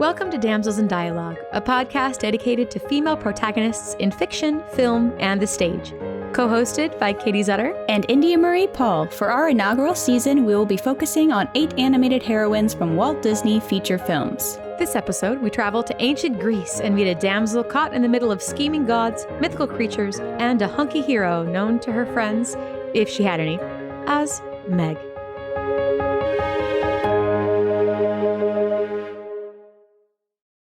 Welcome to Damsels in Dialogue, a podcast dedicated to female protagonists in fiction, film, and the stage. Co-hosted by Katie Zutter and India Marie Paul. For our inaugural season, we will be focusing on 8 animated heroines from Walt Disney feature films. This episode, we travel to ancient Greece and meet a damsel caught in the middle of scheming gods, mythical creatures, and a hunky hero known to her friends, if she had any, as Meg.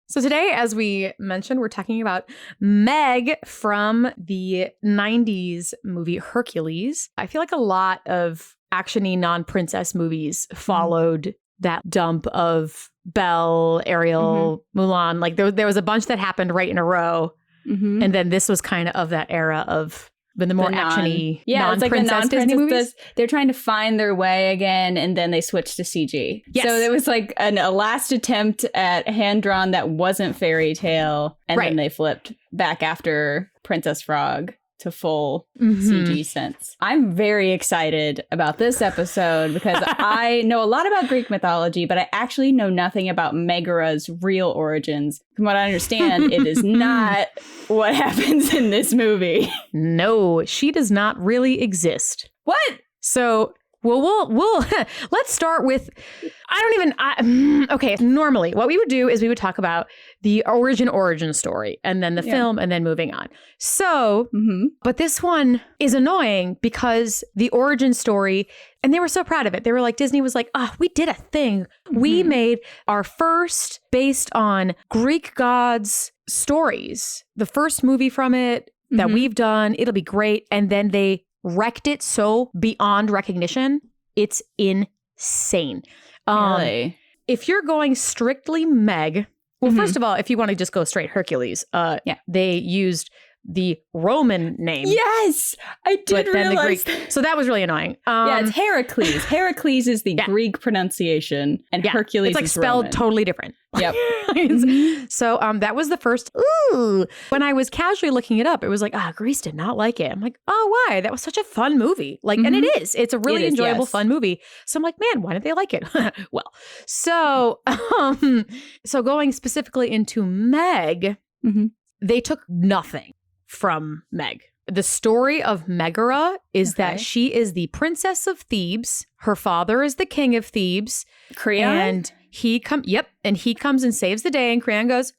So today, as we mentioned, we're talking about Meg from the 90s movie Hercules. I feel like a lot of action-y non-princess movies followed that dump of Belle, Ariel, Mulan. Like there was a bunch that happened right in a row. And then this was kind of that era of the more action-y non-princess Disney movies. They're trying to find their way again, and then they switched to CG. Yes. So it was like a last attempt at hand-drawn that wasn't fairy tale, and then they flipped back after Princess Frog to full CG sense. I'm very excited about this episode because I know a lot about Greek mythology, but I actually know nothing about Megara's real origins. From what I understand, it is not what happens in this movie. No, she does not really exist. What? So, we'll let's start with, okay, normally what we would do is we would talk about the origin story and then the film and then moving on. So, but this one is annoying because the origin story, and they were so proud of it. They were like, Disney was like, we did a thing. We made our first based on Greek gods stories. The first movie from it that we've done, it'll be great. And then they wrecked it so beyond recognition. It's insane. Really? If you're going strictly Meg, well, first of all, if you want to just go straight Hercules, they used the Roman name. Yes, I did realize. So that was really annoying. It's Hercules. Hercules is the Greek pronunciation, and Hercules it's like is spelled Roman. totally different. Yep. So that was the first. Ooh. When I was casually looking it up, it was like, Greece did not like it. I'm like, oh, why? That was such a fun movie. Like, and it is. It's a really enjoyable, fun movie. So I'm like, man, why did they like it? Well, so going specifically into Meg, they took nothing from Meg. The story of Megara is that she is the princess of Thebes. Her father is the king of Thebes. Creon? And he comes and saves the day, and Creon goes,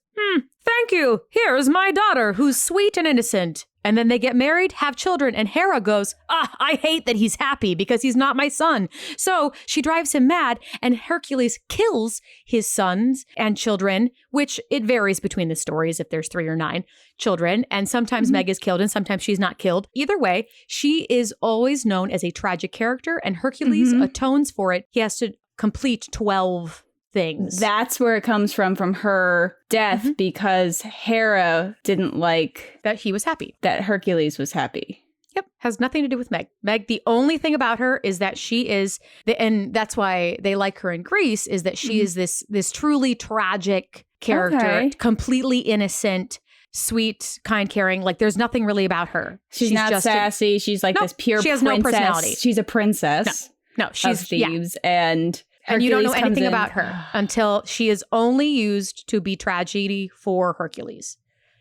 thank you. Here's my daughter who's sweet and innocent. And then they get married, have children, and Hera goes, I hate that he's happy because he's not my son. So she drives him mad, and Hercules kills his sons and children, which it varies between the stories if there's 3 or 9 children. And sometimes Meg is killed and sometimes she's not killed. Either way, she is always known as a tragic character, and Hercules atones for it. He has to complete 12 things. That's where it comes from her death, because Hera didn't like that he was happy. That Hercules was happy. Yep. Has nothing to do with Meg. Meg, the only thing about her is that she is, and that's why they like her in Greece, is that she is this truly tragic character, completely innocent, sweet, kind, caring. Like there's nothing really about her. She's not just sassy. She's like this pure princess. She has no personality. She's a princess. No, she's of Thebes, and you don't know anything about her until she is only used to be tragedy for Hercules.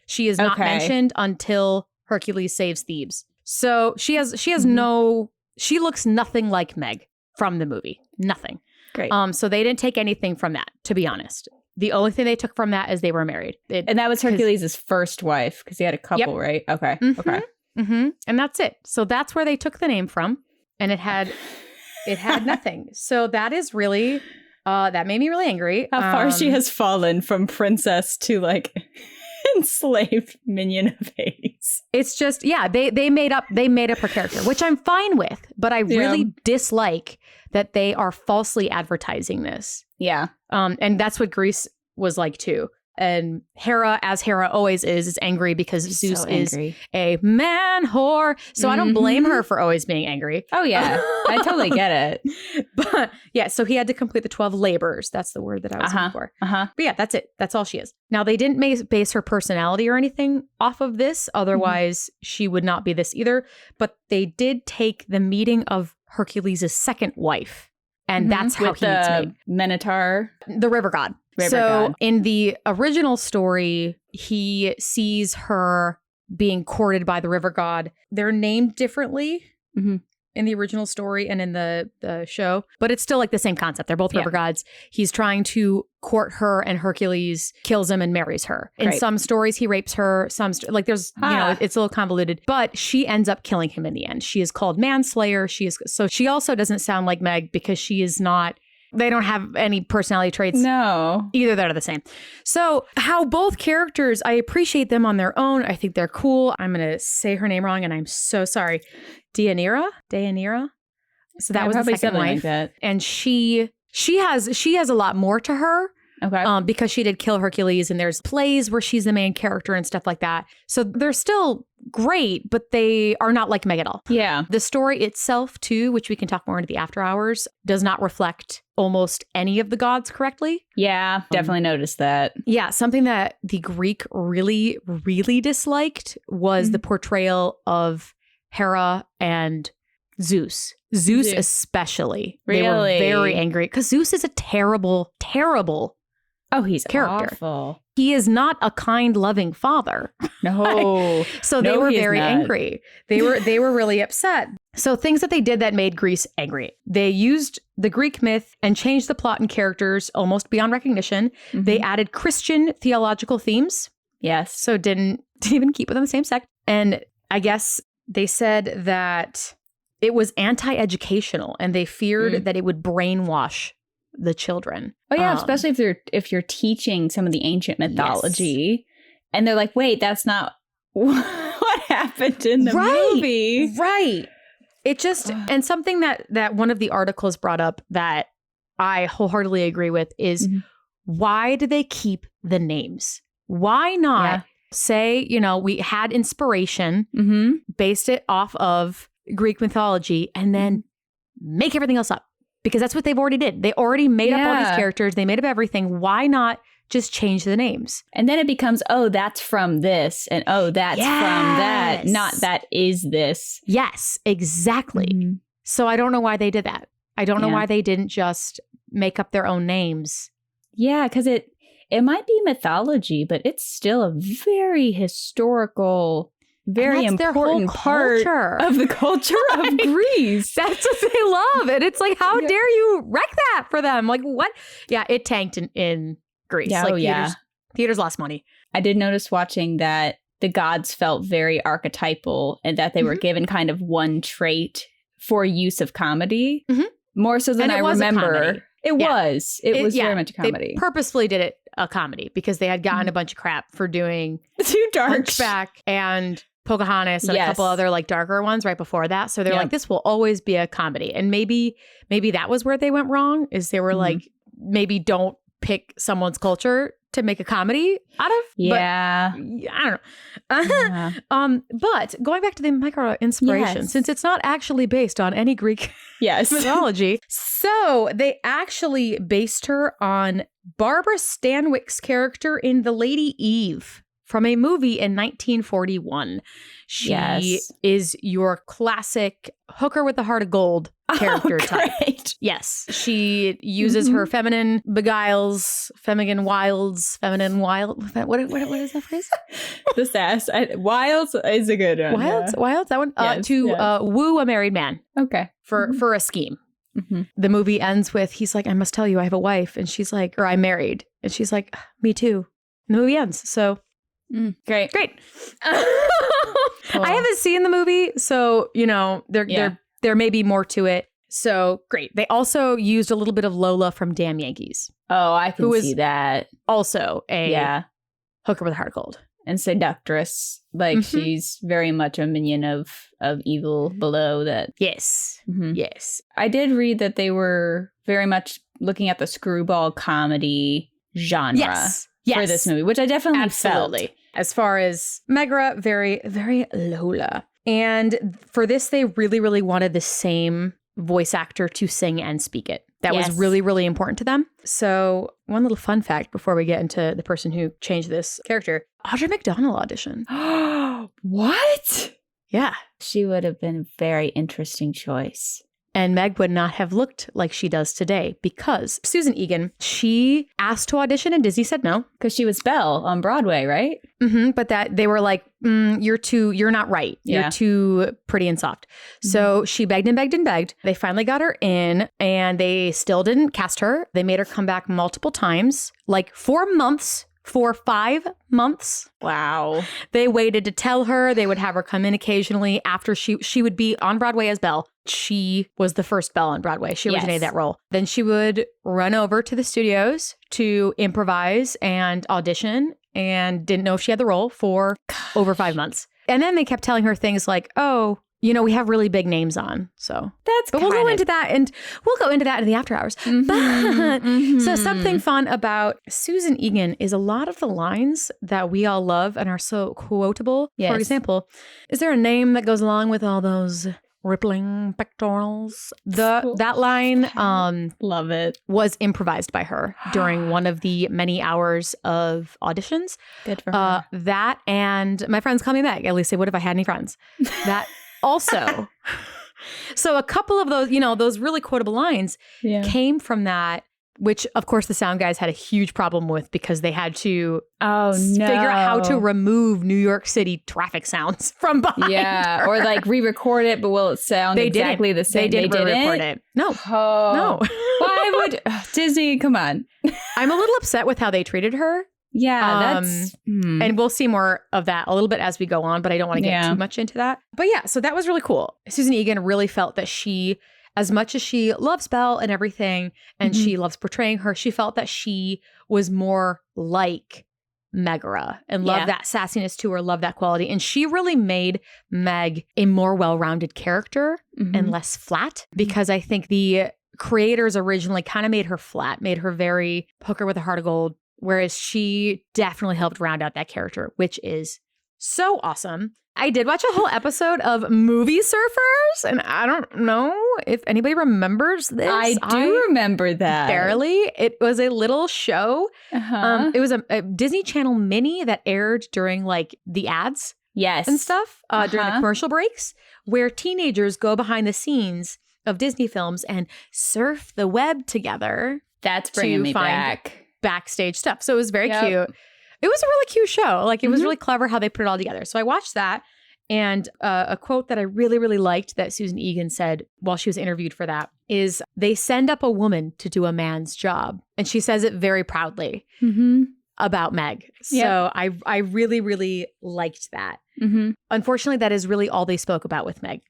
She is not mentioned until Hercules saves Thebes. So she looks nothing like Meg from the movie. Nothing. Great. So they didn't take anything from that, to be honest. The only thing they took from that is they were married. And that was Hercules' first wife, because he had a couple, right? Okay. Okay. And that's it. So that's where they took the name from. And it had nothing. So that is really, that made me really angry. How far she has fallen from princess to like enslaved minion of Hades. It's just, they made up her character, which I'm fine with, but I really dislike that they are falsely advertising this. Yeah. And that's what Greece was like too. And Hera, as Hera always is angry because Zeus is a man whore. So I don't blame her for always being angry. Oh, yeah. I totally get it. But yeah, so he had to complete the 12 labors. That's the word that I was looking for. But yeah, that's it. That's all she is. Now, they didn't base her personality or anything off of this. Otherwise, she would not be this either. But they did take the meeting of Hercules' second wife. And that's how he meets Meg. Minotaur. The river god. River so god. in the original story, he sees her being courted by the river god. They're named differently in the original story and in the show, but it's still like the same concept. They're both river gods. He's trying to court her, and Hercules kills him and marries her. In some stories, he rapes her. Like there's, you know, it's a little convoluted, but she ends up killing him in the end. She is called manslayer. So she also doesn't sound like Meg because she is not. They don't have any personality traits. No. Either they're the same. So how both characters, I appreciate them on their own. I think they're cool. I'm going to say her name wrong, and I'm so sorry. Deianira? So that was the second wife. Like that. And she has a lot more to her. Okay. Because she did kill Hercules, and there's plays where she's the main character and stuff like that. So they're still great, but they are not like Meg at all. Yeah. The story itself, too, which we can talk more into the after hours, does not reflect almost any of the gods correctly. Yeah, definitely noticed that. Yeah, something that the Greek really, really disliked was the portrayal of Hera and Zeus. Zeus especially. Really? They were very angry because Zeus is a terrible, terrible he's character. Awful. He is not a kind, loving father. No. So they were very angry. They were really upset. So things that they did that made Greece angry. They used the Greek myth and changed the plot and characters almost beyond recognition. They added Christian theological themes. Yes. So didn't even keep within the same sect. And I guess they said that it was anti-educational, and they feared that it would brainwash the children. Oh yeah, especially if you're teaching some of the ancient mythology, and they're like, wait, that's not what happened in the movie. Right. It just and something that one of the articles brought up that I wholeheartedly agree with is why do they keep the names? Why not say, you know, we had inspiration, based it off of Greek mythology, and then make everything else up? Because that's what they've already did. They already made up all these characters. They made up everything. Why not just change the names? And then it becomes, oh, that's from this. And oh, that's from that. Not that is this. Yes, exactly. So I don't know why they did that. I don't know why they didn't just make up their own names. Yeah, because it might be mythology, but it's still a very historical, very important part of the culture of Greece. That's what they love. And it's like, how dare you wreck that for them? Like, what? Yeah, it tanked in Greece. Yeah, like, theaters lost money. I did notice watching that the gods felt very archetypal, and that they were given kind of one trait for use of comedy, more so than I remember. It was very much a comedy. They purposefully did it a comedy because they had gotten a bunch of crap for doing too dark Hunchback and Pocahontas and a couple other like darker ones right before that. So they're like, this will always be a comedy. And maybe that was where they went wrong, is they were like, maybe don't pick someone's culture to make a comedy out of. Yeah. But, I don't know. But going back to the Megara inspiration, since it's not actually based on any Greek mythology, so they actually based her on Barbara Stanwyck's character in The Lady Eve from a movie in 1941. She is your classic hooker with the heart of gold character type. Yes. She uses her feminine beguiles, feminine wilds, feminine wild. What is that phrase? The sass. Wilds is a good one. Wilds, that one? To woo a married man. Okay. For a scheme. The movie ends with, he's like, I must tell you, I have a wife. And she's like, or I'm married. And she's like, me too. And the movie ends. So great. Cool. I haven't seen the movie, so you know there may be more to it. So great. They also used a little bit of Lola from Damn Yankees. Oh, I can see that. Also a hooker with a heart of gold and seductress. Like she's very much a minion of evil below that. Yes. Yes. I did read that they were very much looking at the screwball comedy genre. For this movie, which I definitely felt. As far as Megara, very, very Lola. And for this, they really, really wanted the same voice actor to sing and speak it. That was really, really important to them. So one little fun fact before we get into the person who changed this character, Audra McDonald auditioned. What? Yeah. She would have been a very interesting choice. And Meg would not have looked like she does today because Susan Egan, she asked to audition and Disney said no. Because she was Belle on Broadway, right? But that they were like, you're not right. You're too pretty and soft. So she begged and begged and begged. They finally got her in and they still didn't cast her. They made her come back multiple times, like 4 months. For 5 months. Wow. They waited to tell her. They would have her come in occasionally after she would be on Broadway as Belle. She was the first Belle on Broadway. She originated that role. Then she would run over to the studios to improvise and audition and didn't know if she had the role for over 5 months. And then they kept telling her things like, oh, you know, we have really big names on. So but we'll go into that in the after hours. So something fun about Susan Egan is a lot of the lines that we all love and are so quotable. For example, is there a name that goes along with all those rippling pectorals? That line love it. Was improvised by her during one of the many hours of auditions. Good for her. That and My Friends Call Me Meg. At least they would if I had any friends. That also. So a couple of those, those really quotable lines came from that, which of course the sound guys had a huge problem with because they had to figure out how to remove New York City traffic sounds from behind her. Or like re-record it, but will it sound exactly the same? They didn't re-record it. No. No. Why would Disney? Come on. I'm a little upset with how they treated her. Yeah, that's... And we'll see more of that a little bit as we go on, but I don't want to get too much into that. But yeah, so that was really cool. Susan Egan really felt that she, as much as she loves Belle and everything, and she loves portraying her, she felt that she was more like Megara and loved that sassiness to her, loved that quality. And she really made Meg a more well-rounded character and less flat, because I think the creators originally kind of made her flat, made her very hooker with a heart of gold. Whereas she definitely helped round out that character, which is so awesome. I did watch a whole episode of Movie Surfers, and I don't know if anybody remembers this. I do remember that. Barely. It was a little show. It was a Disney Channel mini that aired during like the ads and stuff during the commercial breaks, where teenagers go behind the scenes of Disney films and surf the web together. That's bringing me back. Backstage stuff. So it was very cute. It was a really cute show. Like it was really clever how they put it all together. So I watched that, and a quote that I really, really liked that Susan Egan said while she was interviewed for that is, they send up a woman to do a man's job. And she says it very proudly about Meg. So I really, really liked that. Unfortunately, that is really all they spoke about with Meg.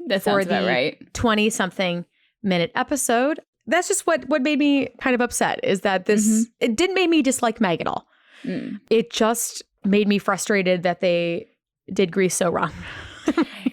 That sounds about right. 20-something minute episode. That's just what made me kind of upset, is that this, it didn't make me dislike Meg at all. It just made me frustrated that they did Grease so wrong.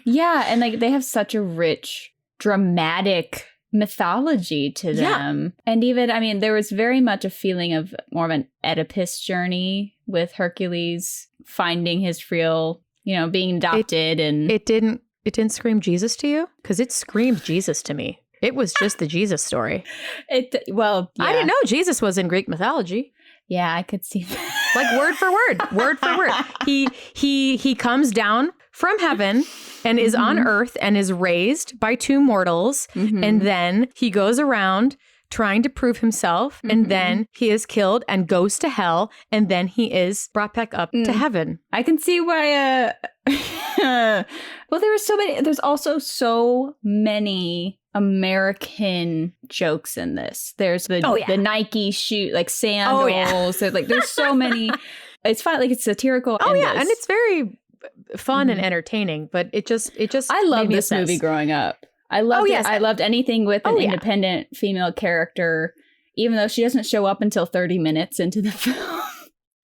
And like they have such a rich, dramatic mythology to them. And even, I mean, there was very much a feeling of more of an Oedipus journey with Hercules finding his real, being adopted. It didn't scream Jesus to you? Because it screamed Jesus to me. It was just the Jesus story. I didn't know Jesus was in Greek mythology. Yeah, I could see that. Like word for word. He comes down from heaven and is on earth and is raised by two mortals. And then he goes around trying to prove himself. And then he is killed and goes to hell. And then he is brought back up to heaven. I can see why. Well, there's also so many American jokes in this. There's the Nike shoe, like sandals. There's so many. It's fun, like it's satirical. And it's very fun and entertaining. But it just. I love this movie growing up. I loved it. I loved anything with an independent female character, even though she doesn't show up until 30 minutes into the film.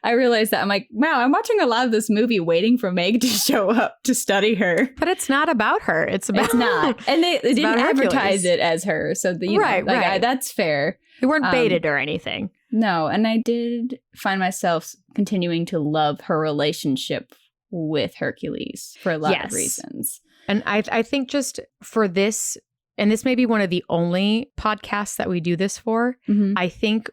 I realized that. I'm like, wow, I'm watching a lot of this movie waiting for Meg to show up to study her. But it's not about her. It's not. And they didn't advertise it as her. So, that's fair. They weren't baited or anything. No. And I did find myself continuing to love her relationship with Hercules for a lot of reasons. And I think just for this, and this may be one of the only podcasts that we do this for, I think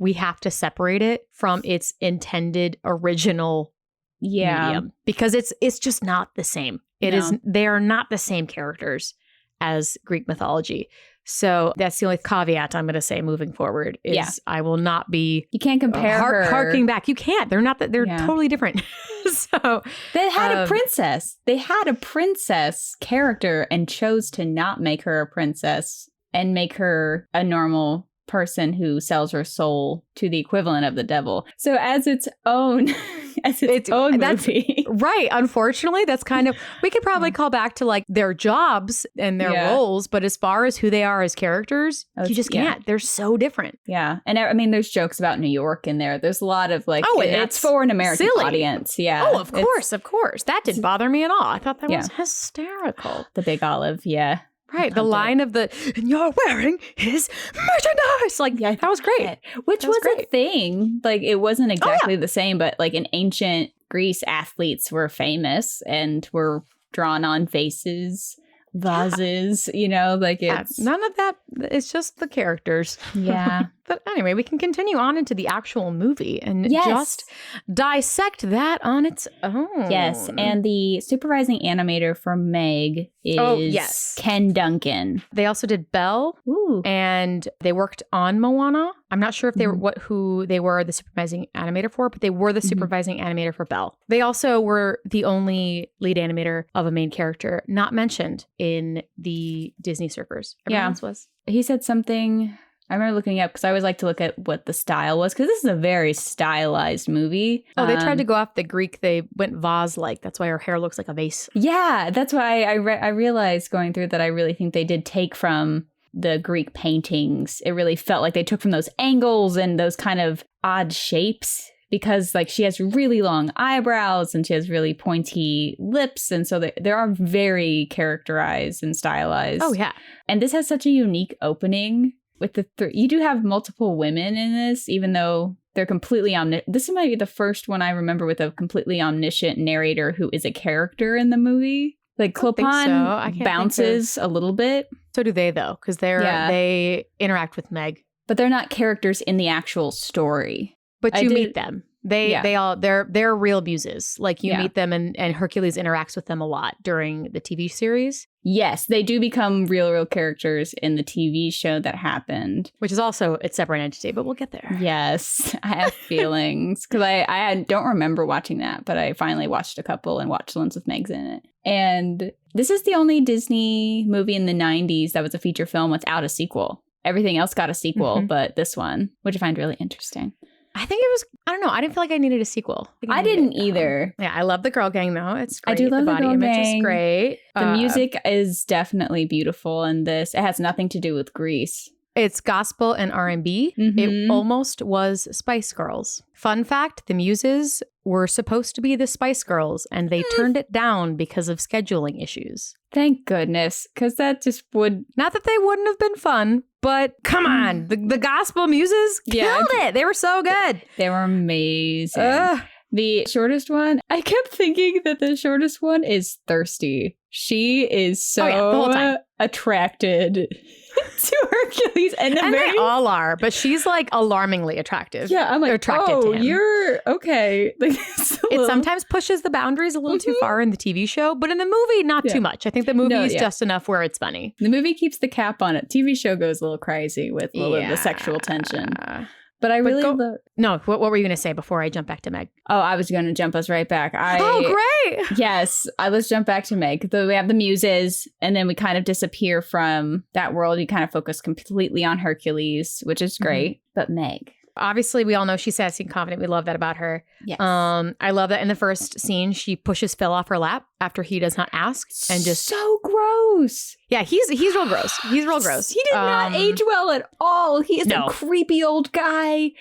we have to separate it from its intended original medium, because it's just not the same. They are not the same characters as Greek mythology. So that's the only caveat I'm going to say moving forward is I will not be. You can't compare her. Harking back. You can't. They're not that. They're totally different. So they had a princess. They had a princess character and chose to not make her a princess and make her a normal person who sells her soul to the equivalent of the devil. So as its own movie. Right. Unfortunately, that's kind of, we could probably call back to like their jobs and their roles, but as far as who they are as characters, you just can't. They're so different. Yeah. And I mean, there's jokes about New York in there. There's a lot of like, it's for an American audience. Yeah. Oh, of course. That didn't bother me at all. I thought that was hysterical. The big olive. Yeah. Right. The line of and you're wearing his merchandise. Like, that was great. Which was a thing. Like, it wasn't exactly the same, but like in ancient Greece, athletes were famous and were drawn on vases, vases, like it's... none of that. It's just the characters. Yeah. But anyway, we can continue on into the actual movie and just dissect that on its own. Yes. And the supervising animator for Meg is Ken Duncan. They also did Belle. Ooh. And they worked on Moana. I'm not sure if they were who they were the supervising animator for, but they were the supervising animator for Belle. They also were the only lead animator of a main character not mentioned in the Disney Surfers. Everyone else was. He said something... I remember looking up because I always like to look at what the style was because this is a very stylized movie. Oh, they tried to go off the Greek. They went vase-like. That's why her hair looks like a vase. Yeah, that's why I realized going through that I really think they did take from the Greek paintings. It really felt like they took from those angles and those kind of odd shapes because like she has really long eyebrows and she has really pointy lips. And so they are very characterized and stylized. Oh, yeah. And this has such a unique opening. With you do have multiple women in this, even though they're completely omniscient. This might be the first one I remember with a completely omniscient narrator who is a character in the movie. Like Clopin bounces a little bit. So do they though, because they interact with Meg, but they're not characters in the actual story. But you meet them. They're real muses. Like you meet them and Hercules interacts with them a lot during the TV series. Yes, they do become real characters in the TV show that happened. Which is also its separate entity, but we'll get there. Yes, I have feelings. Because I don't remember watching that, but I finally watched a couple and watched the ones with Megs in it. And this is the only Disney movie in the 90s that was a feature film without a sequel. Everything else got a sequel, but this one, which I find really interesting. I think it was, I don't know. I didn't feel like I needed a sequel. I didn't either. Yeah, I love the girl gang though. It's great. I do love the body girl image gang. Is great. The music is definitely beautiful in this. It has nothing to do with Greece. It's gospel and R&B. It almost was Spice Girls. Fun fact, the Muses were supposed to be the Spice Girls and they turned it down because of scheduling issues. Thank goodness, because that just would... Not that they wouldn't have been fun, but come on. The gospel Muses killed it. They were so good. They were amazing. The shortest one, I kept thinking that the shortest one is Thirsty. She is so the whole time. Attracted to Hercules. And they all are, but she's like alarmingly attractive. Yeah, I'm like, attracted to him. You're okay. Like, it sometimes pushes the boundaries a little too far in the TV show, but in the movie, not too much. I think the movie is just enough where it's funny. The movie keeps the cap on it. TV show goes a little crazy with a little of the sexual tension. But I really love... No, what were you going to say before I jump back to Meg? Oh, I was going to jump us right back. Oh, great! Yes, let's jump back to Meg. We have the Muses, and then we kind of disappear from that world. You kind of focus completely on Hercules, which is great. But Meg... Obviously, we all know she's sassy and confident. We love that about her. Yes. I love that in the first scene, she pushes Phil off her lap after he does not ask. And just so gross. Yeah, he's real gross. He's real gross. He did not age well at all. He is a creepy old guy.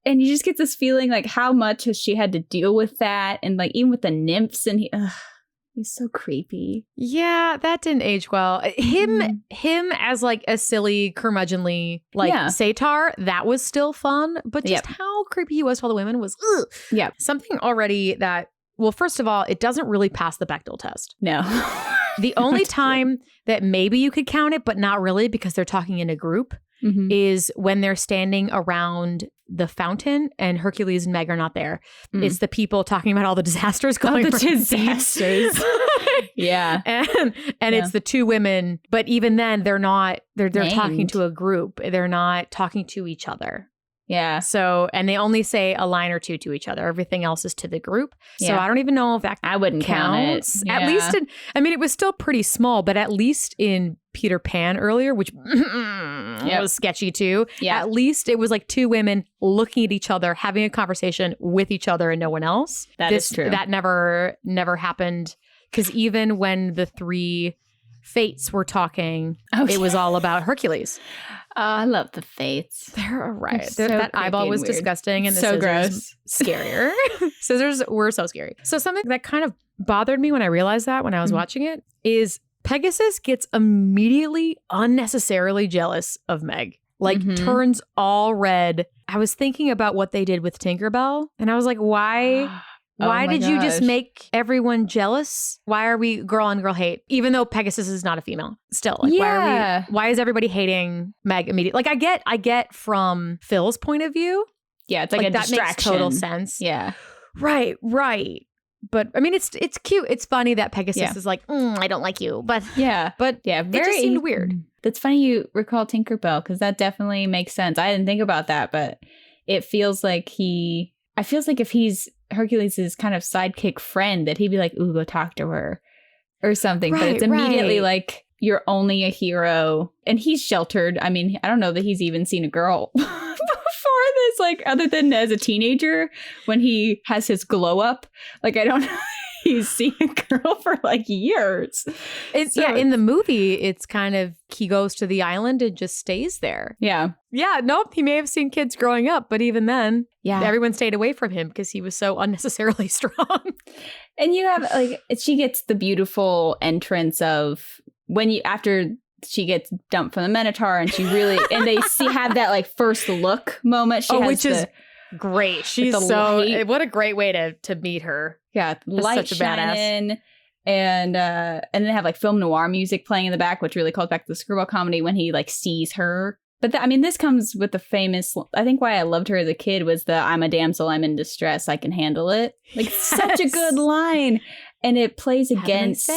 And you just get this feeling like how much has she had to deal with that? And like even with the nymphs and he's so creepy. Yeah, that didn't age well. Him as like a silly, curmudgeonly satyr, that was still fun. But just how creepy he was to all the women was something already that, well, first of all, it doesn't really pass the Bechdel test. No. The only time that maybe you could count it, but not really because they're talking in a group, is when they're standing around the fountain and Hercules and Meg are not there. It's the people talking about all the disasters going on. Disasters. Yeah. And it's the two women, but even then they're talking Named. to a group. They're not talking to each other. Yeah. So, and they only say a line or two to each other. Everything else is to the group. So Yeah. I don't even know if that I wouldn't counts. count it. At least it was still pretty small, but at least in Peter Pan earlier, which was sketchy too. Yeah. At least it was like two women looking at each other, having a conversation with each other and no one else. That is true. That never happened. Because even when the three fates were talking, it was all about Hercules. I love the fates. They're right. So That creepy eyeball and was weird. disgusting, and the So scissors scarier. Scissors were so scary. So something that kind of bothered me when I realized that when I was watching it is Pegasus gets immediately unnecessarily jealous of Meg. Like turns all red. I was thinking about what they did with Tinkerbell, and I was like, why? Why did you just make everyone jealous? Why are we girl on girl hate? Even though Pegasus is not a female. Still, like why is everybody hating Meg immediately? Like I get from Phil's point of view. Yeah, it's like a that distraction. makes total sense. Yeah. Right. But I mean it's cute. It's funny that Pegasus is like, I don't like you. But yeah. it just seemed weird. That's funny you recall Tinkerbell, because that definitely makes sense. I didn't think about that, but it feels like if he's Hercules' kind of sidekick friend, that he'd be like, ooh, go talk to her or something. But it's immediately like, you're only a hero. And he's sheltered. I mean, I don't know that he's even seen a girl before this, like, other than as a teenager when he has his glow up. Like, I don't know. He's seen a girl for like years. In the movie, it's kind of he goes to the island and just stays there. Yeah. Yeah, nope. He may have seen kids growing up, but even then, everyone stayed away from him because he was so unnecessarily strong. And you have like, she gets the beautiful entrance of after she gets dumped from the Minotaur, and she really, and they have that like first look moment. Which is great. She's what a great way to meet her. Yeah, light such a shining, and then have like film noir music playing in the back, which really calls back to the screwball comedy when he like sees her. But this comes with the famous. I think why I loved her as a kid was the "I'm a damsel, I'm in distress, I can handle it." Like such a good line, and it plays against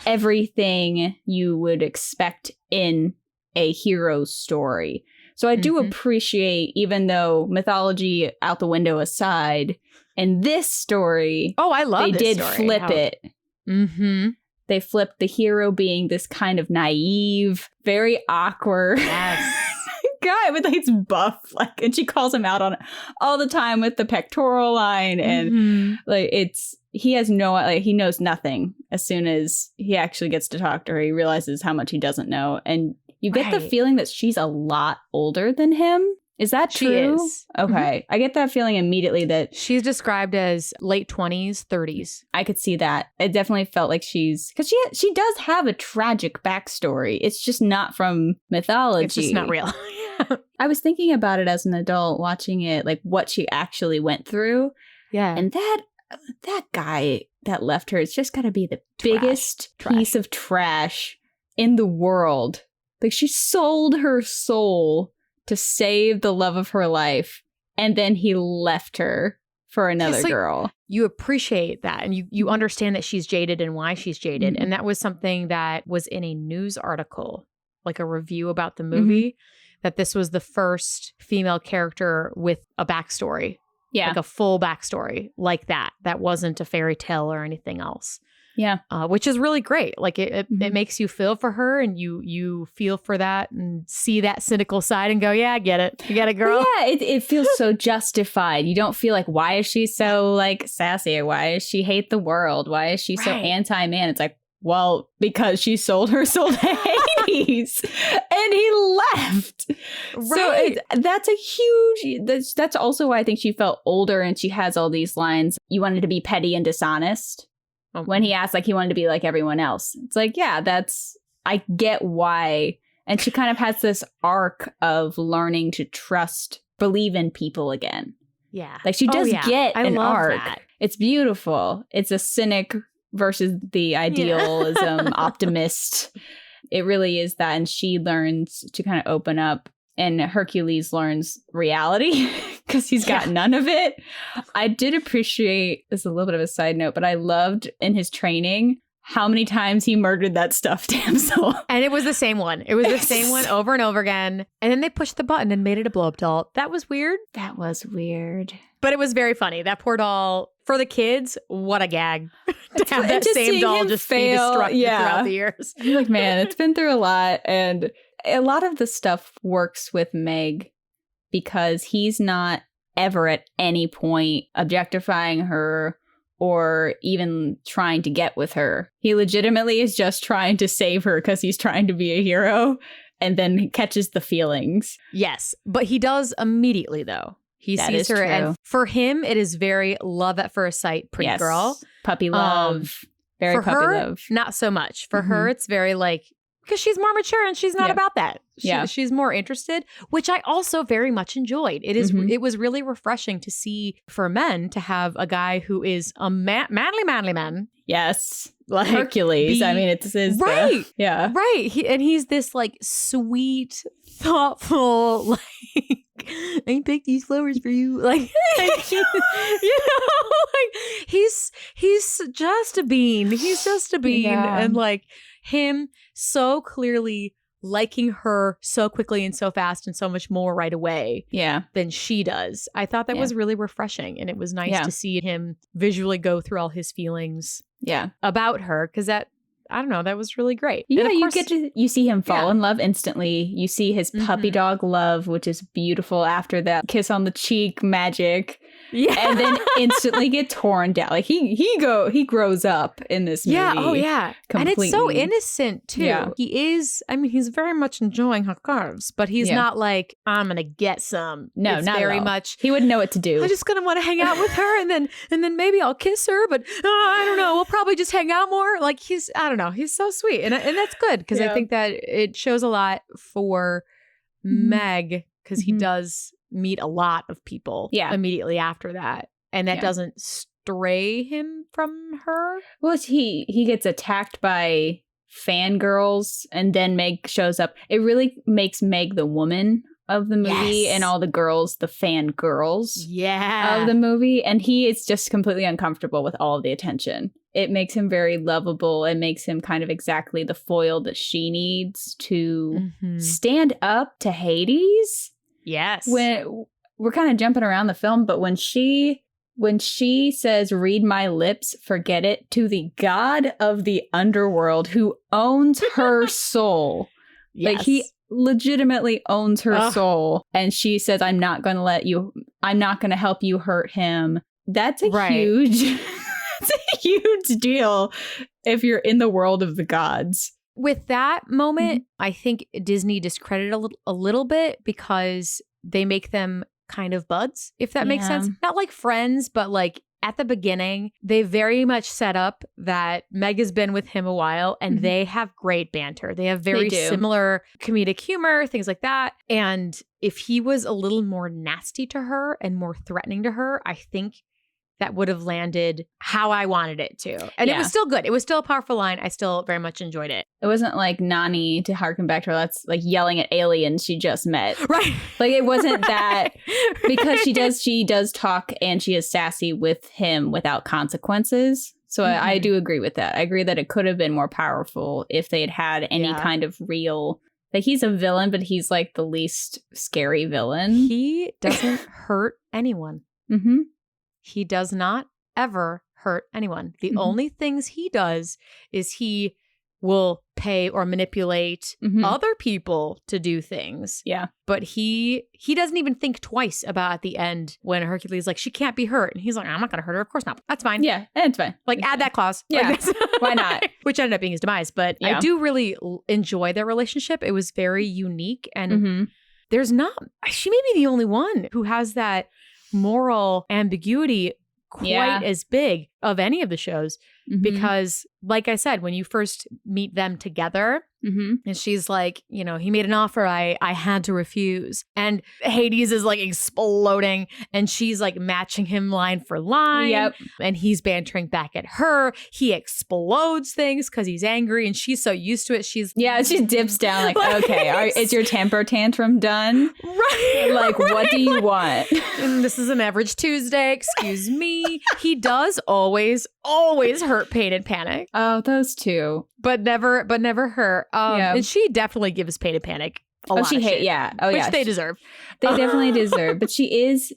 everything you would expect in a hero story. So I do appreciate, even though mythology out the window aside, in this story, I love they did flip it. Mm-hmm. They flipped the hero being this kind of naive, very awkward guy with like his buff, like, and she calls him out on it all the time with the pectoral line, and like he has he knows nothing. As soon as he actually gets to talk to her, he realizes how much he doesn't know, and you get the feeling that she's a lot older than him. Is that true? She is. Okay. I get that feeling immediately that she's described as late 20s, 30s. I could see that. It definitely felt like because she does have a tragic backstory. It's just not from mythology. It's just not real. I was thinking about it as an adult watching it, like what she actually went through. Yeah. And that guy that left her, it's just got to be the biggest piece of trash in the world. Like, she sold her soul to save the love of her life, and then he left her for another girl. You appreciate that, and you understand that she's jaded and why she's jaded. And that was something that was in a news article, like a review about the movie, that this was the first female character with a backstory. Yeah. Like a full backstory like that. That wasn't a fairy tale or anything else. Yeah. Which is really great. Like it makes you feel for her, and you feel for that and see that cynical side and go, yeah, I get it. You get it, girl. Yeah, it feels so justified. You don't feel like, why is she so like sassy? Or why does she hate the world? Why is she so anti-man? It's like, well, because she sold her soul to Hades and he left. Right. So that's a huge, that's also why I think she felt older, and she has all these lines. You wanted to be petty and dishonest. When he asked, like, he wanted to be like everyone else. It's like, yeah, I get why. And she kind of has this arc of learning to believe in people again. Yeah. Like, she does get an arc. That. It's beautiful. It's a cynic versus the idealism optimist. It really is that. And she learns to kind of open up, and Hercules learns reality because he's got none of it. I did appreciate, this is a little bit of a side note, but I loved in his training how many times he murdered that stuffed damsel. And it was the same one. It was the same one over and over again. And then they pushed the button and made it a blow-up doll. That was weird. That was weird. But it was very funny. That poor doll, for the kids, what a gag. To have that just same doll just fail destructed throughout the years. I'm like, man, it's been through a lot. And a lot of the stuff works with Meg because he's not ever at any point objectifying her or even trying to get with her. He legitimately is just trying to save her because he's trying to be a hero and then catches the feelings. Yes, but he does immediately, though. He sees her, and for him, it is very love at first sight, pretty girl. Puppy love. Very for puppy her, love. Not so much. For her, it's very like, because she's more mature and she's not about that. She's more interested, which I also very much enjoyed. It was really refreshing to see for men to have a guy who is a manly man. Yes. Like Hercules. I mean, it's his. Right. Right. He's this like sweet, thoughtful, like, I picked these flowers for you. Like, he's just a bean. He's just a bean. Yeah. And like him so clearly liking her so quickly and so fast and so much more right away than she does. I thought that was really refreshing. And it was nice to see him visually go through all his feelings about her. Because that, I don't know, that was really great. Yeah, you see him fall in love instantly. You see his puppy dog love, which is beautiful after that kiss on the cheek magic. Yeah. And then instantly get torn down. Like he grows up in this movie. Yeah, oh yeah. Completely. And it's so innocent too. Yeah. He is, I mean, he's very much enjoying her curves, but he's not like, I'm gonna get some. No, it's not very at all. Much. He wouldn't know what to do. I'm just gonna want to hang out with her and then maybe I'll kiss her, but I don't know. We'll probably just hang out more. Like I don't know. He's so sweet. And that's good because I think that it shows a lot for Meg because he does meet a lot of people immediately after that. And that doesn't stray him from her. Well, he gets attacked by fangirls and then Meg shows up. It really makes Meg the woman of the movie and all the girls, the fangirls of the movie. And he is just completely uncomfortable with all of the attention. It makes him very lovable. It makes him kind of exactly the foil that she needs to stand up to Hades. Yes. When we're kind of jumping around the film, but when she says, read my lips, forget it, to the god of the underworld who owns her soul. Like he legitimately owns her soul. And she says, I'm not going to help you hurt him. That's a that's a huge deal if you're in the world of the gods. With that moment, I think Disney discredited a little bit because they make them kind of buds, if that makes sense. Not like friends, but like at the beginning, they very much set up that Meg has been with him a while and they have great banter. They have very similar comedic humor, things like that. And if he was a little more nasty to her and more threatening to her, I think that would have landed how I wanted it to. And it was still good. It was still a powerful line. I still very much enjoyed it. It wasn't like Nani, to harken back to her, that's like yelling at aliens she just met. Right. Like it wasn't that because she does talk and she is sassy with him without consequences. So I do agree with that. I agree that it could have been more powerful if they had any kind of real, like he's a villain, but he's like the least scary villain. He doesn't hurt anyone. He does not ever hurt anyone. The only things he does is he will pay or manipulate other people to do things. Yeah. But he doesn't even think twice about at the end when Hercules is like, she can't be hurt. And he's like, I'm not going to hurt her. Of course not. That's fine. Yeah, it's fine. Like add that clause. Yeah. Like Why not? Which ended up being his demise. But I do really enjoy their relationship. It was very unique. And she may be the only one who has that moral ambiguity quite as big of any of the shows because like I said, when you first meet them together and she's like, he made an offer I had to refuse, and Hades is like exploding and she's like matching him line for line and he's bantering back at her. He explodes things because he's angry and she's so used to it. She dips down like okay, is your temper tantrum done? Right. Like what do you want? And this is an average Tuesday. Excuse me. He does always hurt Pain and Panic. Oh, those two. But never her. And she definitely gives Pain and Panic a lot of shit. Yeah. Which they deserve. They definitely deserve. But she's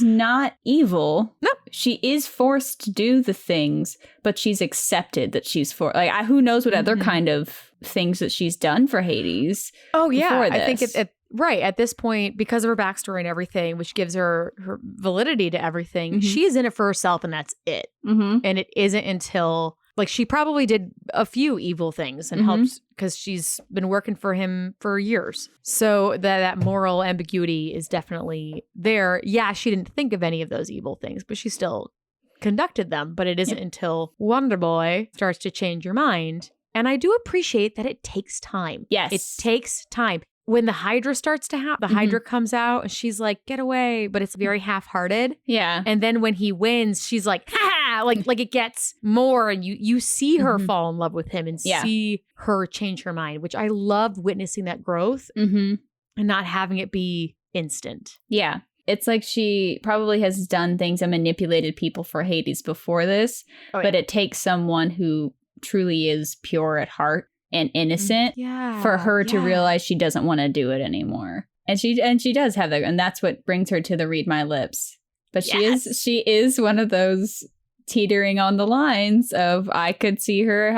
not evil. Nope. She is forced to do the things, but she's accepted that she's who knows what other kind of things that she's done for Hades. Oh, yeah. I think right. At this point, because of her backstory and everything, which gives her validity to everything, she is in it for herself and that's it. And it isn't until, like, she probably did a few evil things and helped because she's been working for him for years. So that moral ambiguity is definitely there. Yeah, she didn't think of any of those evil things, but she still conducted them. But it isn't until Wonder Boy starts to change your mind. And I do appreciate that it takes time. Yes. It takes time. When the Hydra starts to happen, the Hydra comes out and she's like, get away. But it's very half-hearted. Yeah. And then when he wins, she's like, ha! Like it gets more. And you see her fall in love with him and see her change her mind, which I love witnessing that growth and not having it be instant. Yeah. It's like she probably has done things and manipulated people for Hades before this. But it takes someone who truly is pure at heart and innocent for her to realize she doesn't want to do it anymore. And she does have that, and that's what brings her to the Read My Lips. But she is one of those teetering on the lines of, I could see her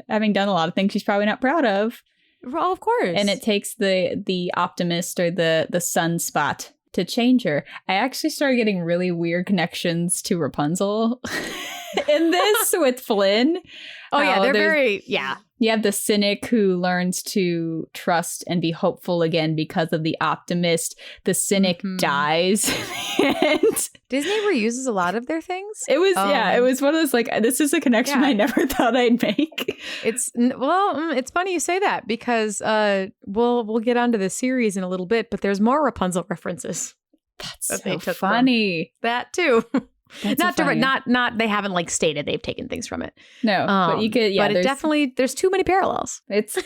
having done a lot of things she's probably not proud of. Well, of course. And it takes the optimist or the sunspot to change her. I actually started getting really weird connections to Rapunzel in this with Flynn. Oh, yeah, they're very, You have the cynic who learns to trust and be hopeful again because of the optimist. The cynic dies. And Disney reuses a lot of their things. It was, it was one of those, like, this is a connection I never thought I'd make. It's funny you say that because we'll get onto the series in a little bit, but there's more Rapunzel references. That's so funny. That too. That's not so direct, funny. not they haven't like stated they've taken things from it. No, but you could, but it definitely, there's too many parallels. It's,